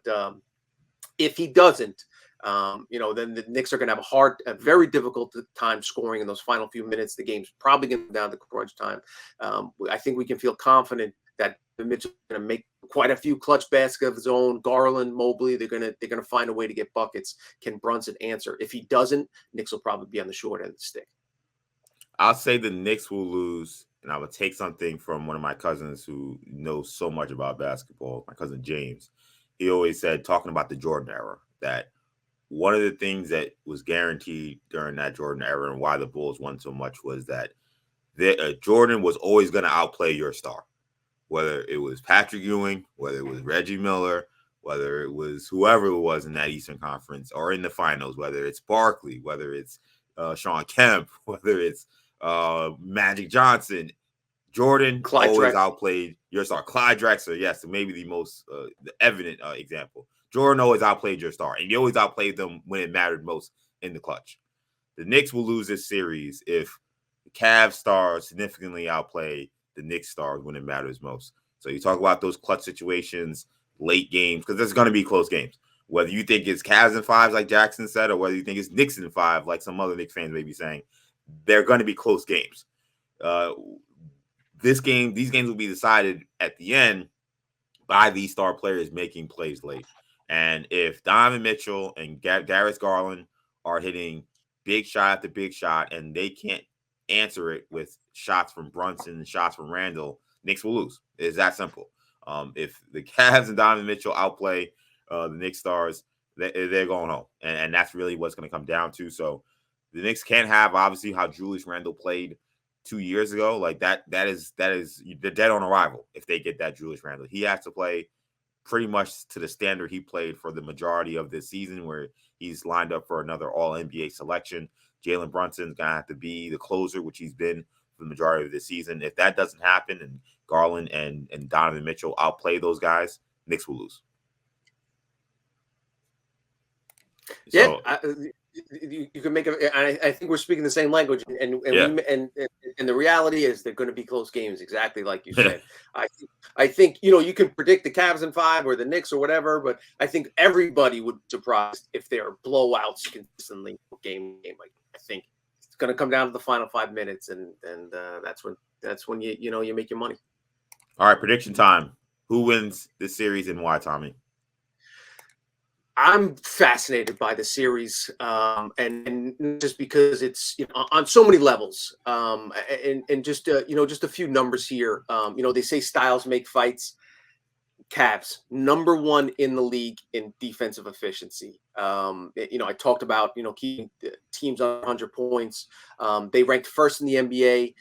if he doesn't, then the Knicks are going to have a very difficult time scoring in those final few minutes. The game's probably going to go down to crunch time. I think we can feel confident that Mitchell is going to make quite a few clutch baskets of his own. Garland, Mobley, they're going to find a way to get buckets. Can Brunson answer? If he doesn't, Knicks will probably be on the short end of the stick. I'll say the Knicks will lose, and I will take something from one of my cousins who knows so much about basketball, my cousin James. He always said, talking about the Jordan era, that one of the things that was guaranteed during that Jordan era and why the Bulls won so much was that Jordan was always going to outplay your star, whether it was Patrick Ewing, whether it was Reggie Miller, whether it was whoever it was in that Eastern Conference or in the finals, whether it's Barkley, whether it's Sean Kemp, whether it's Magic Johnson. Jordan always outplayed your star. Clyde Drexler, yes, maybe the most the evident example. Jordan always outplayed your star, and he always outplayed them when it mattered most in the clutch. The Knicks will lose this series if the Cavs stars significantly outplay the Knicks stars when it matters most. So you talk about those clutch situations, late games, because there's going to be close games. Whether you think it's Cavs in 5, like Jackson said, or whether you think it's Knicks in 5, like some other Knicks fans may be saying, they're going to be close games. These games will be decided at the end by these star players making plays late. And if Donovan Mitchell and Darius Garland are hitting big shot after big shot and they can't answer it with shots from Brunson and shots from Randall, Knicks will lose. It's that simple. If the Cavs and Donovan Mitchell outplay the Knicks stars, they're going home. And that's really what's going to come down to. So the Knicks can't have, obviously, how Julius Randle played 2 years ago. Like that is they're dead on arrival if they get that Julius Randle. He has to play pretty much to the standard he played for the majority of this season, where he's lined up for another All-NBA selection. Jalen Brunson's going to have to be the closer, which he's been for the majority of this season. If that doesn't happen and Garland and Donovan Mitchell outplay those guys, Knicks will lose. Yeah, You can make it. I think we're speaking the same language, Yeah. and the reality is they're going to be close games, exactly like you said. I think you can predict the Cavs in 5 or the Knicks or whatever, but I think everybody would be surprised if there are blowouts consistently game. I think it's going to come down to the final 5 minutes, and that's when you make your money. All right, prediction time. Who wins this series and why, Tommy? I'm fascinated by the series, and just because it's on so many levels, and just just a few numbers here. They say styles make fights. Cavs, number 1 in the league in defensive efficiency. I talked about keeping teams on 100 points. They ranked first in the NBA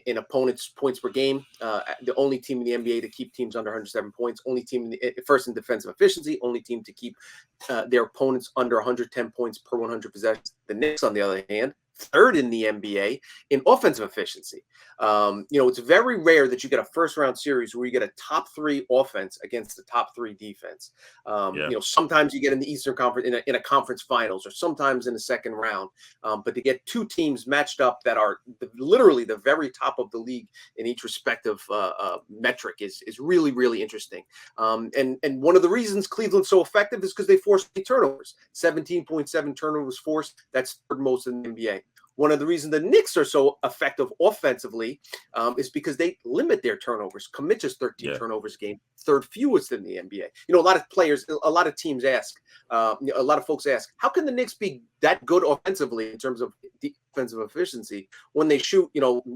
in opponents' points per game. The only team in the NBA to keep teams under 107 points. Only team first in defensive efficiency. Only team to keep their opponents under 110 points per 100 possessions. The Knicks, on the other hand, third in the NBA in offensive efficiency. It's very rare that you get a first round series where you get a top 3 offense against the top 3 defense. Sometimes you get in the Eastern Conference in a conference finals, or sometimes in the second round. But to get 2 teams matched up that are literally the very top of the league in each respective metric is really, really interesting. And one of the reasons Cleveland's so effective is because they force turnovers. 17.7 turnovers forced. That's third most in the NBA. One of the reasons the Knicks are so effective offensively is because they limit their turnovers. Commit just 13 turnovers a game, third fewest in the NBA. A lot of teams ask, a lot of folks ask, how can the Knicks be that good offensively in terms of defensive efficiency when they shoot,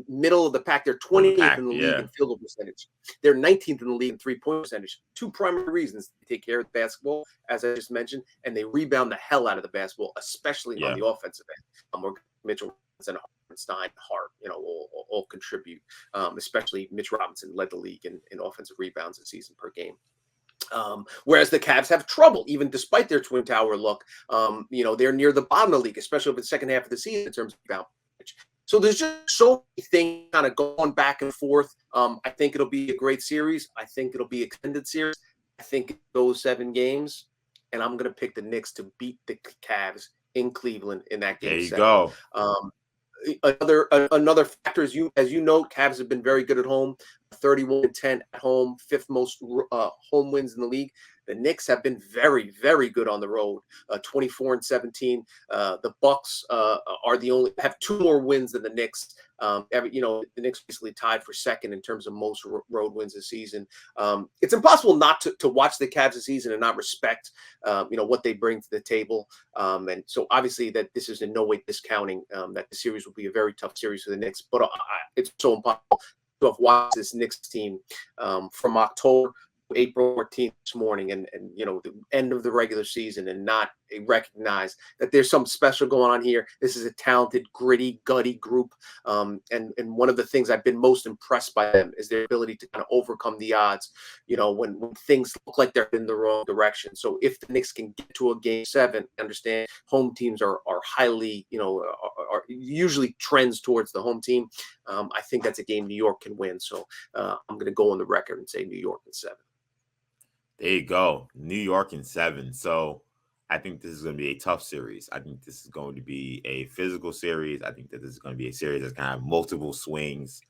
middle of the pack? They're 20th in the league in field goal percentage. They're 19th in the league in 3-point percentage. 2 primary reasons: they take care of the basketball, as I just mentioned, and they rebound the hell out of the basketball, especially on the offensive end. Mitchell and Stein, Hart, all contribute. Especially Mitch Robinson led the league in offensive rebounds a season per game. Whereas the Cavs have trouble, even despite their Twin Tower look. They're near the bottom of the league, especially over the second half of the season in terms of rebound. So there's just so many things kind of going back and forth. I think it'll be a great series. I think it'll be an extended series. I think it goes 7 games, and I'm going to pick the Knicks to beat the Cavs in Cleveland in that game. There you 7. go. Another factor, as you know, Cavs have been very good at home, 31-10 at home, 5th most home wins in the league. The Knicks have been very, very good on the road, 24-17. The Bucks have 2 more wins than the Knicks. The Knicks basically tied for second in terms of most road wins this season. It's impossible not to watch the Cavs this season and not respect, what they bring to the table. And so obviously that this is in no way discounting that the series will be a very tough series for the Knicks. But it's so impossible to have watched this Knicks team from October April 14th this morning and the end of the regular season and not recognize that there's something special going on here. This is a talented, gritty, gutty group. And one of the things I've been most impressed by them is their ability to kind of overcome the odds, when things look like they're in the wrong direction. So if the Knicks can get to a game 7, understand home teams are highly, are usually trends towards the home team. I think that's a game New York can win. So I'm going to go on the record and say New York in 7. There you go. New York in 7. So I think this is going to be a tough series. I think this is going to be a physical series. I think that this is going to be a series that's going to have multiple swings.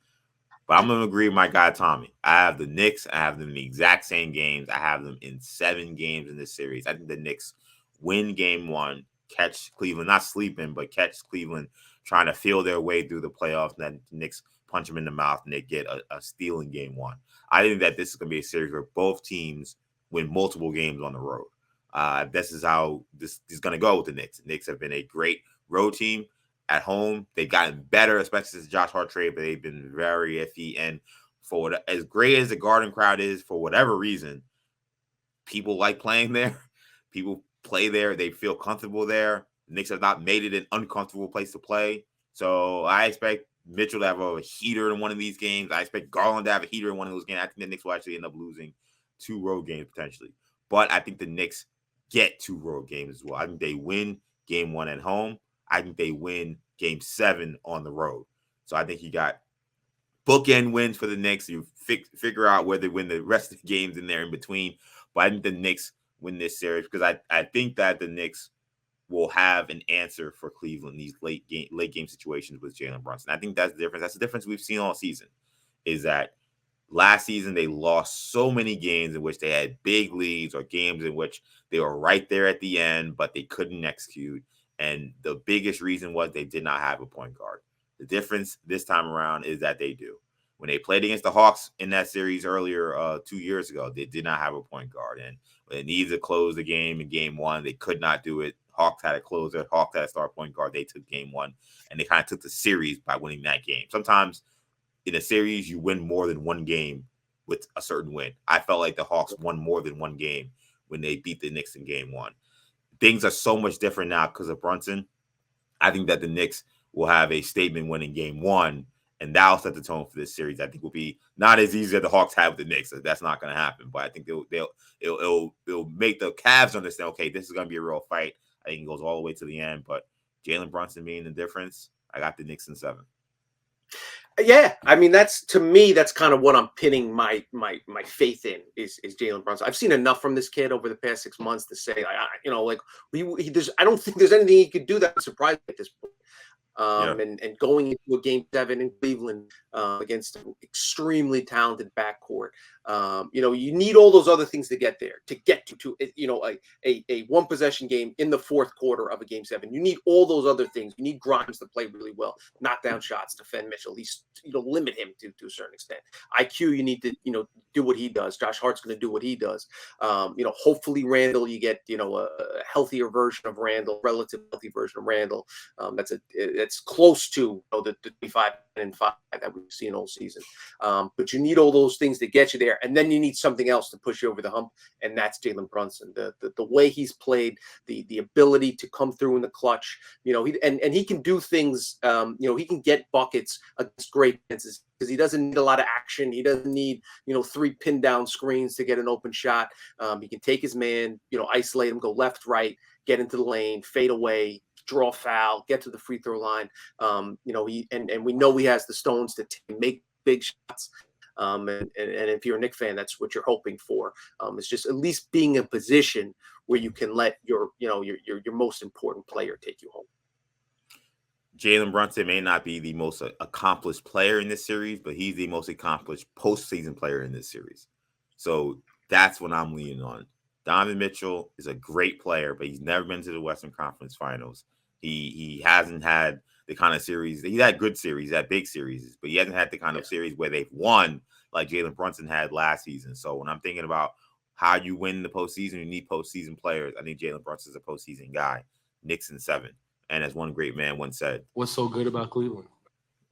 But I'm going to agree with my guy, Tommy. I have the Knicks. I have them in the exact same games. I have them in 7 games in this series. I think the Knicks win game 1, catch Cleveland, not sleeping, but catch Cleveland trying to feel their way through the playoffs. And then the Knicks punch them in the mouth and they get a steal in game 1. I think that this is going to be a series where both teams win multiple games on the road. This is how this is going to go with the Knicks. The Knicks have been a great road team. At home, they've gotten better, especially since Josh Hart trade, but they've been very iffy. And as great as the Garden crowd is, for whatever reason, people like playing there. People play there. They feel comfortable there. The Knicks have not made it an uncomfortable place to play. So I expect Mitchell to have a heater in one of these games. I expect Garland to have a heater in one of those games. I think the Knicks will actually end up losing 2 road games potentially. But I think the Knicks get 2 road games as well. I think they win game 1 at home. I think they win game 7 on the road. So I think you got bookend wins for the Knicks. You figure out where they win the rest of the games in there in between. But I think the Knicks win this series because I think that the Knicks will have an answer for Cleveland these late game situations with Jalen Brunson. I think that's the difference. That's the difference we've seen all season, is that last season they lost so many games in which they had big leads or games in which they were right there at the end, but they couldn't execute. And the biggest reason was they did not have a point guard. The difference this time around is that they do. When they played against the Hawks in that series earlier 2 years ago, they did not have a point guard. And when they needed to close the game in game one, they could not do it. Hawks had a closer. Hawks had a star point guard. They took game one, and they kind of took the series by winning that game. Sometimes in a series, you win more than one game with a certain win. I felt like the Hawks won more than one game when they beat the Knicks in game one. Things are so much different now because of Brunson. I think that the Knicks will have a statement win in game one, and that'll set the tone for this series. I think will be not as easy as the Hawks have with the Knicks. That's not going to happen. But I think it'll make the Cavs understand, okay, this is going to be a real fight. I think it goes all the way to the end. But Jalen Brunson being the difference, I got the Knicks in 7. Yeah, I mean, that's, to me, that's kind of what I'm pinning my faith in is Jalen Brunson. I've seen enough from this kid over the past 6 months to say, I don't think there's anything he could do that would surprise me at this point. And going into a game 7 in Cleveland against an extremely talented backcourt. You need all those other things to get there, to get to a one possession game in the fourth quarter of a game 7. You need all those other things. You need Grimes to play really well, knock down shots, defend Mitchell, at least limit him to a certain extent. IQ, you need to do what he does. Josh Hart's going to do what he does. Hopefully Randall, you get a healthier version of Randall, relative healthy version of Randall. That's close to the 25 and 5 that we've seen all season. But you need all those things to get you there, and then you need something else to push you over the hump, and that's Jalen Brunson. The way he's played, the ability to come through in the clutch. He can do things. He can get buckets against great defenses because he doesn't need a lot of action. He doesn't need 3 pin down screens to get an open shot. He can take his man, isolate him, go left, right, get into the lane, fade away, draw foul, get to the free throw line. We know he has the stones to make big shots. And if you're a Knicks fan, that's what you're hoping for. It's just at least being in a position where you can let your most important player take you home. Jalen Brunson may not be the most accomplished player in this series, but he's the most accomplished postseason player in this series. So that's what I'm leaning on. Donovan Mitchell is a great player, but he's never been to the Western Conference Finals. He hasn't had the kind of series. He's had good series, he's had big series, but he hasn't had the kind of series where they've won like Jalen Brunson had last season. So when I'm thinking about how you win the postseason, you need postseason players. I think Jalen Brunson's a postseason guy. Knicks in 7. And as one great man once said, what's so good about Cleveland?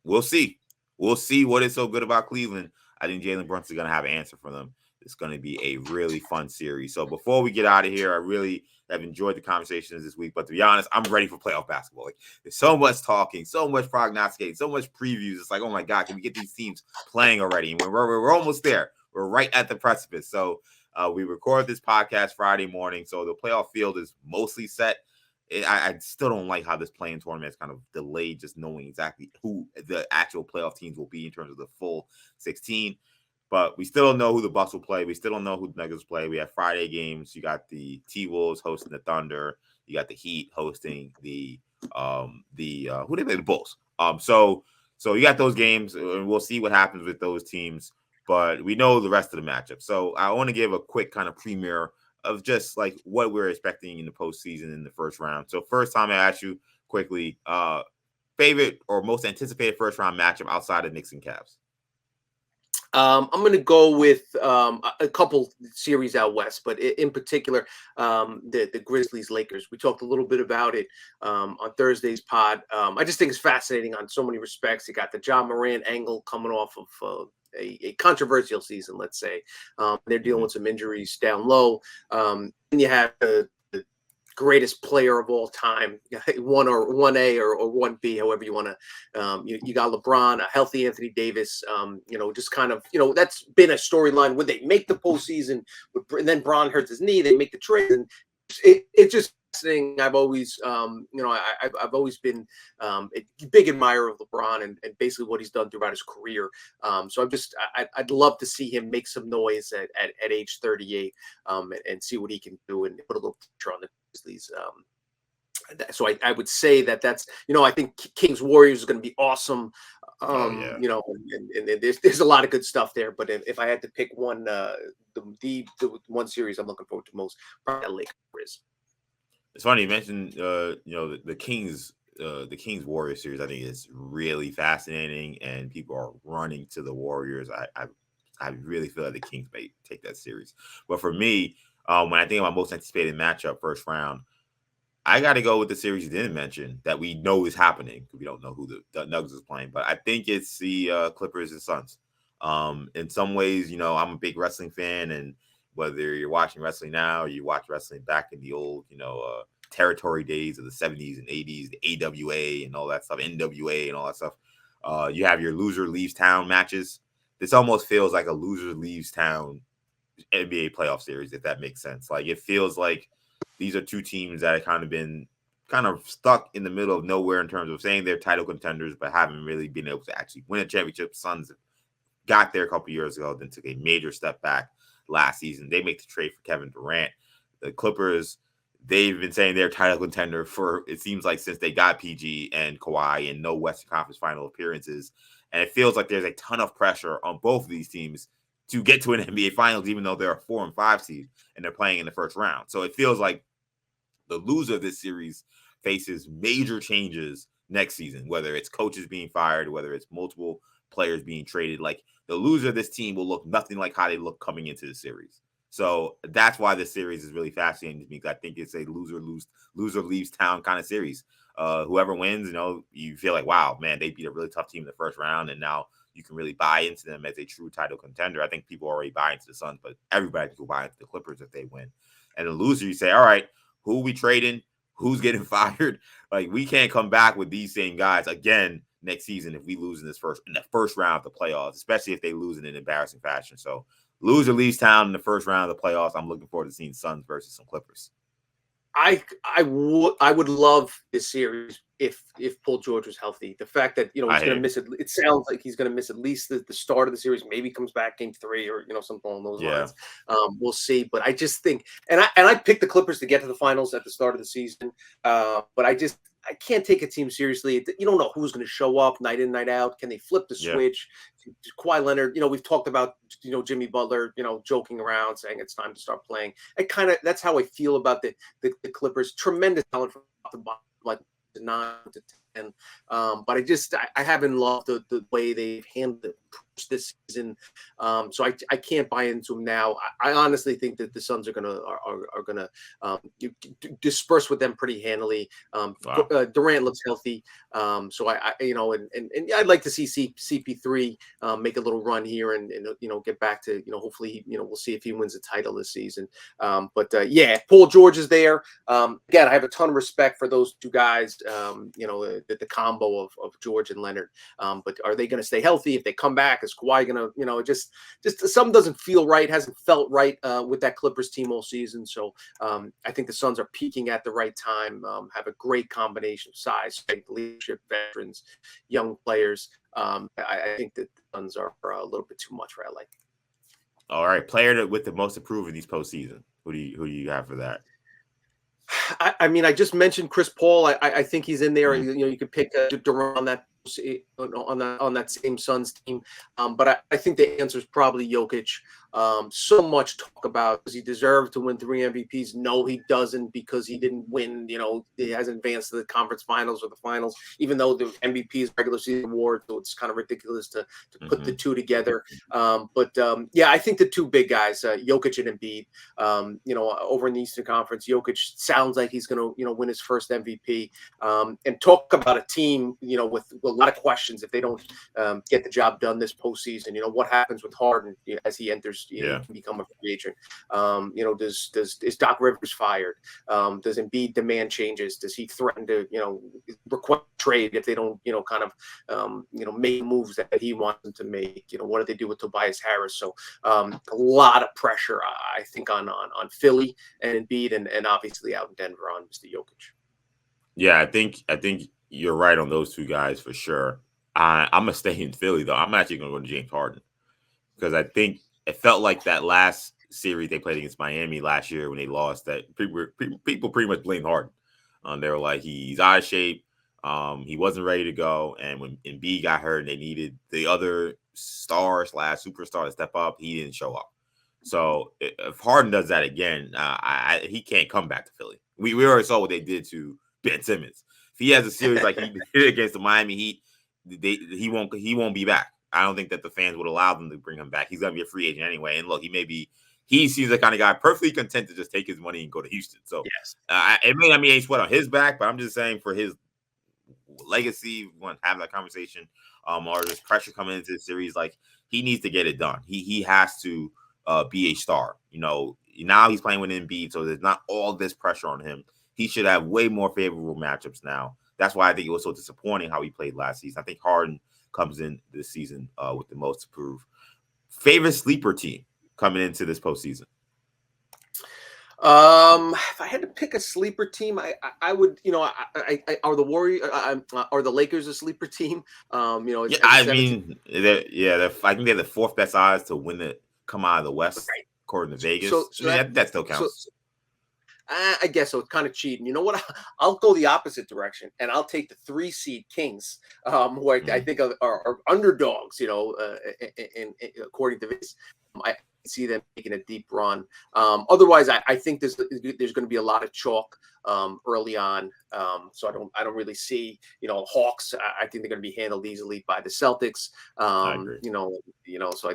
We'll see. We'll see what is so good about Cleveland. I think Jalen Brunson's going to have an answer for them. It's going to be a really fun series. So before we get out of here, I really have enjoyed the conversations this week. But to be honest, I'm ready for playoff basketball. Like, there's so much talking, so much prognosticating, so much previews. It's like, oh my God, can we get these teams playing already? And we're almost there. We're right at the precipice. So we record this podcast Friday morning. So the playoff field is mostly set. I still don't like how this playing tournament is kind of delayed, just knowing exactly who the actual playoff teams will be in terms of the full 16. But we still don't know who the Bucks will play. We still don't know who the Nuggets play. We have Friday games. You got the T-Wolves hosting the Thunder. You got the Heat hosting the who they play, the Bulls. So you got those games, and we'll see what happens with those teams. But we know the rest of the matchup. So I want to give a quick kind of premiere of just like what we're expecting in the postseason in the first round. So first time I ask you quickly, favorite or most anticipated first round matchup outside of Knicks and Cavs? I'm going to go with a couple series out west, but in particular, the Grizzlies-Lakers. We talked a little bit about it on Thursday's pod. I just think it's fascinating on so many respects. You got the John Morant angle coming off of a controversial season, let's say. They're dealing with some injuries down low. And you have the greatest player of all time, 1A or 1B, however you want to. You got LeBron, a healthy Anthony Davis. Just kind of, that's been a storyline when they make the postseason. And then Bron hurts his knee. They make the trade, and it just thing. I've always, I've always been a big admirer of LeBron and basically what he's done throughout his career. So I'd love to see him make some noise at age 38 and see what he can do and put a little pressure on the Grizzlies. So I would say that's, I think Kings Warriors is going to be awesome. Oh yeah. And there's a lot of good stuff there. But if I had to pick one, the one series I'm looking forward to most, probably Lakers. It's funny you mentioned the Kings Warriors series. I think is really fascinating, and people are running to the Warriors. I really feel like the Kings may take that series. But for me, when I think about most anticipated matchup first round, I got to go with the series you didn't mention that we know is happening. We don't know who the Nuggets is playing, but I think it's the Clippers and Suns. In some ways, I'm a big wrestling fan, and whether you're watching wrestling now or you watch wrestling back in the old, territory days of the 70s and 80s, the AWA and all that stuff, NWA and all that stuff, you have your loser leaves town matches. This almost feels like a loser leaves town NBA playoff series, if that makes sense. Like it feels like these are two teams that have kind of been kind of stuck in the middle of nowhere in terms of saying they're title contenders, but haven't really been able to actually win a championship. Suns got there a couple years ago, then took a major step back last season. They make the trade for Kevin Durant. The Clippers, they've been saying they're title contender for, it seems like, since they got PG and Kawhi and no Western Conference final appearances. And it feels like there's a ton of pressure on both of these teams to get to an NBA Finals, even though they're a 4 and 5 seed and they're playing in the first round. So it feels like the loser of this series faces major changes next season, whether it's coaches being fired, whether it's multiple players being traded. Like the loser of this team will look nothing like how they look coming into the series. So that's why this series is really fascinating to me, because I think it's a loser leaves town kind of series. Whoever wins, you feel like, wow, man, they beat a really tough team in the first round, and now you can really buy into them as a true title contender. I think people already buy into the Suns, but everybody can buy into the Clippers if they win. And the loser, you say, all right, who are we trading? Who's getting fired? Like, we can't come back with these same guys again next season if we lose in the first round of the playoffs, especially if they lose in an embarrassing fashion. So loser leaves town in the first round of the playoffs. I'm looking forward to seeing Suns versus some Clippers. I would love this series if Paul George was healthy. The fact that he's going to miss it. It sounds like he's going to miss at least the start of the series. Maybe comes back game 3 or something along those lines. We'll see. But I just think, and I picked the Clippers to get to the finals at the start of the season. But I can't take a team seriously. You don't know who's going to show up night in, night out. Can they flip the switch? Kawhi Leonard, we've talked about, Jimmy Butler, joking around saying it's time to start playing. That's how I feel about the Clippers. Tremendous talent from the bottom, like 9 to 10. But I haven't loved the way they've handled it this season. So I can't buy into them now. I honestly think that the Suns are gonna disperse with them pretty handily. Wow. Durant looks healthy. So and I'd like to see CP3 make a little run here and get back to, hopefully, we'll see if he wins a title this season. But Paul George is there. Again, I have a ton of respect for those two guys, the combo of George and Leonard. But are they going to stay healthy? If they come back, is Kawhi going to, just something doesn't feel right, hasn't felt right with that Clippers team all season. So I think the Suns are peaking at the right time, have a great combination of size, strength, leadership, veterans, young players. I think that the Suns are a little bit too much for LA. All right, player with the most improved in these postseason. Who do you have for that? I just mentioned Chris Paul. I think he's in there. You could pick Durant on that same Suns team, but I think the answer is probably Jokic. So much talk about, does he deserve to win 3 MVPs? No, he doesn't, because he didn't win. He hasn't advanced to the conference finals or the finals, even though the MVP is regular season award. So it's kind of ridiculous to put the two together. I think the two big guys, Jokic and Embiid. Over in the Eastern Conference, Jokic sounds like he's going to win his first MVP. And talk about a team, with a lot of questions if they don't get the job done this postseason. What happens with Harden as he enters? He can become a free agent. Is Doc Rivers fired? Does Embiid demand changes? Does he threaten to request trade if they don't make moves that he wants them to make? What do they do with Tobias Harris? So a lot of pressure, I think, on Philly and Embiid, and obviously out in Denver on Mr. Jokic. Yeah, I think you're right on those two guys for sure. I'm gonna stay in Philly though. I'm actually gonna go to James Harden, because I think it felt like that last series they played against Miami last year when they lost, that people pretty much blame Harden. They were like, he's out of shape. He wasn't ready to go. And when Embiid got hurt and they needed the other star/superstar to step up, he didn't show up. So if Harden does that again, he can't come back to Philly. We already saw what they did to Ben Simmons. If he has a series like he did against the Miami Heat, he won't be back. I don't think that the fans would allow them to bring him back. He's gonna be a free agent anyway. And look, he seems the kind of guy perfectly content to just take his money and go to Houston. So Yes. it may not be a sweat on his back, but I'm just saying for his legacy, we want to have that conversation, or there's pressure coming into the series, like he needs to get it done. He has to be a star. Now he's playing with Embiid, so there's not all this pressure on him. He should have way more favorable matchups now. That's why I think it was so disappointing how he played last season. I think Harden comes in this season with the most to prove. Favorite sleeper team coming into this postseason? If I had to pick a sleeper team, I would, are the Warriors, are the Lakers a sleeper team? Yeah, I mean, I think they're the fourth best odds to come out of the West, right, according to Vegas. So that still counts. I guess so. It's kind of cheating. You know what? I'll go the opposite direction, and I'll take the 3 seed Kings, who I think are underdogs. According to this, I see them making a deep run. Otherwise, I think there's going to be a lot of chalk early on. So I don't really see Hawks. I think they're going to be handled easily by the Celtics. I agree. So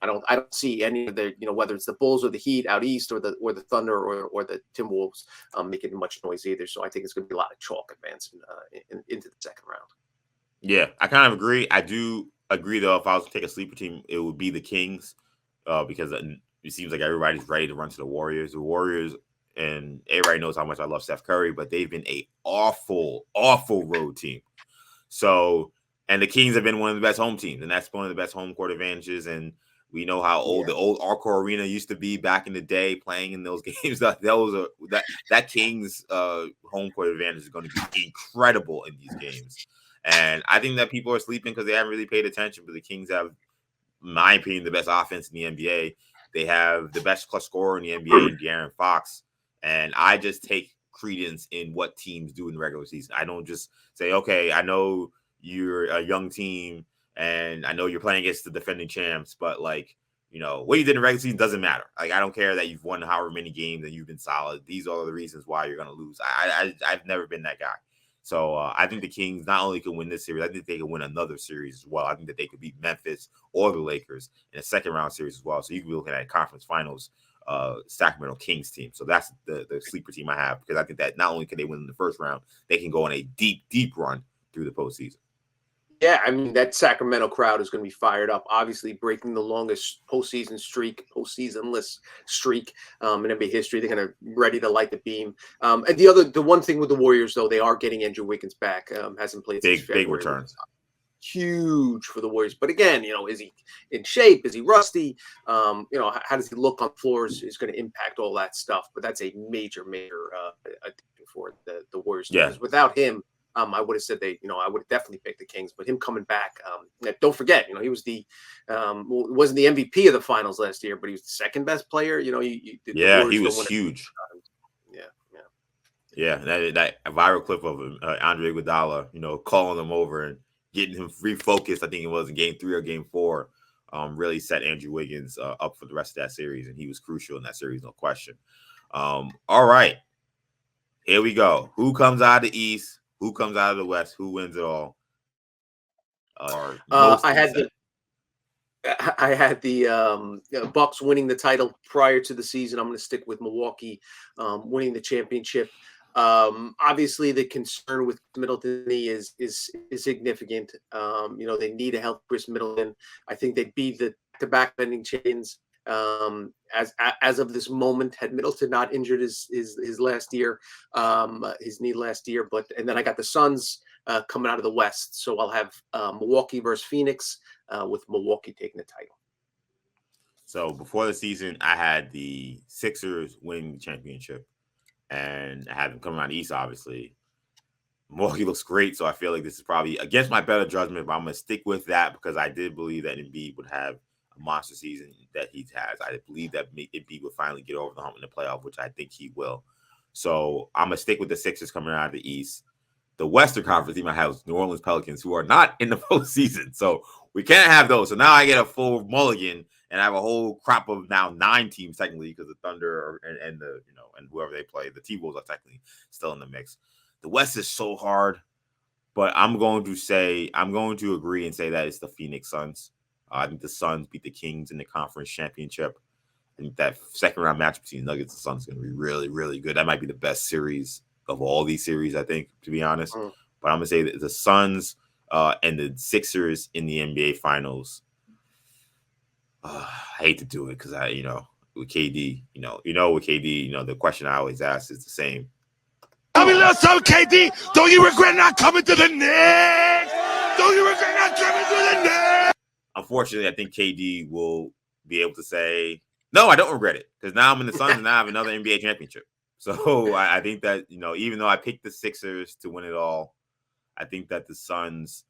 I don't see any of the whether it's the Bulls or the Heat out east or the Thunder or the Timberwolves making much noise either. So I think it's going to be a lot of chalk advancing into the second round. Yeah, I kind of agree. I do agree though. If I was to take a sleeper team, it would be the Kings. Because it seems like everybody's ready to run to the Warriors. The Warriors, and everybody knows how much I love Steph Curry, but they've been a awful road team. So, and the Kings have been one of the best home teams, and that's one of the best home court advantages. And we know how old the old Arco Arena used to be back in the day, playing in those games. That Kings home court advantage is going to be incredible in these games. And I think that people are sleeping because they haven't really paid attention. But the Kings have, in my opinion, the best offense in the NBA. They have the best clutch scorer in the NBA in De'Aaron Fox. And I just take credence in what teams do in the regular season. I don't just say, okay, I know you're a young team and I know you're playing against the defending champs, but what you did in the regular season doesn't matter. Like, I don't care that you've won however many games and you've been solid. These are the reasons why you're going to lose. I've never been that guy. So I think the Kings not only can win this series, I think they can win another series as well. I think that they could beat Memphis or the Lakers in a second round series as well. So you can be looking at conference finals, Sacramento Kings team. So that's the sleeper team I have, because I think that not only can they win in the first round, they can go on a deep run through the postseason. Yeah, I mean, that Sacramento crowd is going to be fired up. Obviously, breaking the longest postseasonless streak in NBA history. They're going to ready to light the beam. And the one thing with the Warriors, though, they are getting Andrew Wiggins back. Hasn't played since February. Big returns. Huge for the Warriors. But again, is he in shape? Is he rusty? How does he look on floors is going to impact all that stuff. But that's a major addition for the Warriors. Yeah. Because without him, I would have said I would have definitely picked the Kings, but him coming back, don't forget, he was wasn't the MVP of the finals last year, but he was the second best player. He was huge. Yeah. That viral clip of him, Andre Iguodala, calling him over and getting him refocused. I think it was in Game 3 or Game 4. Really set Andrew Wiggins up for the rest of that series, and he was crucial in that series, no question. All right, here we go. Who comes out of the East? Who comes out of the West? Who wins it all? I had the Bucks winning the title prior to the season. I'm going to stick with Milwaukee winning the championship. Obviously, the concern with Middleton is significant. They need a healthy Chris Middleton. I think they beat the back bending chains. As of this moment, had Middleton not injured his last year, his knee last year, and then I got the Suns coming out of the West, so I'll have Milwaukee versus Phoenix, with Milwaukee taking the title. So before the season, I had the Sixers winning the championship, and I had them coming out of the East. Obviously, Milwaukee looks great, so I feel like this is probably against my better judgment, but I'm going to stick with that because I did believe that Embiid would have a monster season that he has. I believe that Embiid would finally get over the hump in the playoff, which I think he will. So I'm gonna stick with the Sixers coming out of the East. The Western Conference team I have is New Orleans Pelicans, who are not in the postseason. So we can't have those. So now I get a full mulligan and I have a whole crop of now 9 teams technically, because the Thunder and the and whoever they play, the T-Wolves are technically still in the mix. The West is so hard, but I'm going to agree and say that it's the Phoenix Suns. I think the Suns beat the Kings in the conference championship. I think that second round match between Nuggets and Suns is going to be really, really good. That might be the best series of all these series, I think, to be honest. But I'm going to say that the Suns and the Sixers in the NBA Finals. I hate to do it because with KD, with KD, the question I always ask is the same. Tell me a little something, KD. Don't you regret not coming to the Knicks? Don't you regret not coming to the Knicks? Unfortunately, I think KD will be able to say, no, I don't regret it, because now I'm in the Suns and now I have another NBA championship. So I think that, even though I picked the Sixers to win it all, I think that the Suns,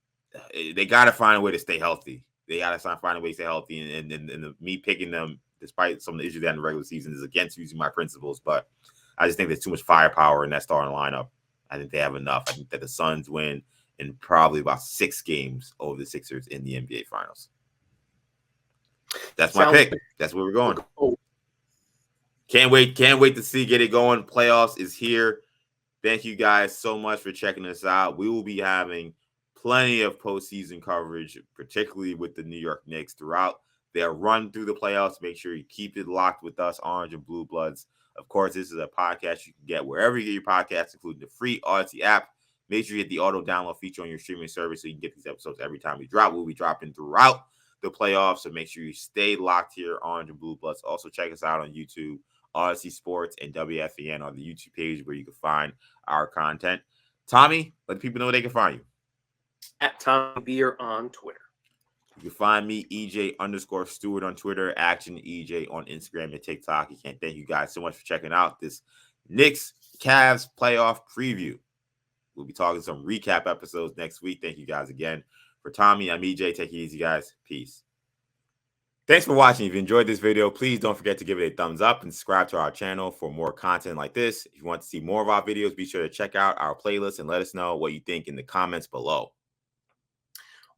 they got to find a way to stay healthy. They got to find a way to stay healthy. And me picking them, despite some of the issues they had in the regular season, is against using my principles. But I just think there's too much firepower in that starting lineup. I think they have enough. I think that the Suns win in probably about 6 games over the Sixers in the NBA Finals. That's my pick. That's where we're going. Can't wait to get it going. Playoffs is here. Thank you guys so much for checking us out. We will be having plenty of postseason coverage, particularly with the New York Knicks throughout their run through the playoffs. Make sure you keep it locked with us, Orange and Blue Bloods. Of course, this is a podcast you can get wherever you get your podcasts, including the free Audacy app. Make sure you hit the auto download feature on your streaming service so you can get these episodes every time we drop. We'll be dropping throughout the playoffs, so make sure you stay locked here, Orange and Blue Bloods. Also, check us out on YouTube. Audacy Sports and WFAN on the YouTube page where you can find our content. Tommy, let people know where they can find you. At Tommy Beer on Twitter. You can find me, EJ_Stewart on Twitter, Action EJ on Instagram and TikTok. You can't thank you guys so much for checking out this Knicks Cavs playoff preview. We'll be talking some recap episodes next week. Thank you guys again. For Tommy, I'm EJ. Take it easy, guys. Peace. Thanks for watching. If you enjoyed this video, please don't forget to give it a thumbs up and subscribe to our channel for more content like this. If you want to see more of our videos, be sure to check out our playlist and let us know what you think in the comments below.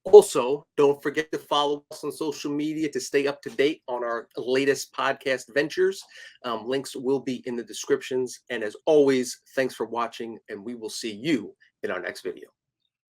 Also, don't forget to follow us on social media to stay up to date on our latest podcast ventures. Links will be in the descriptions. And as always, thanks for watching, and we will see you in our next video.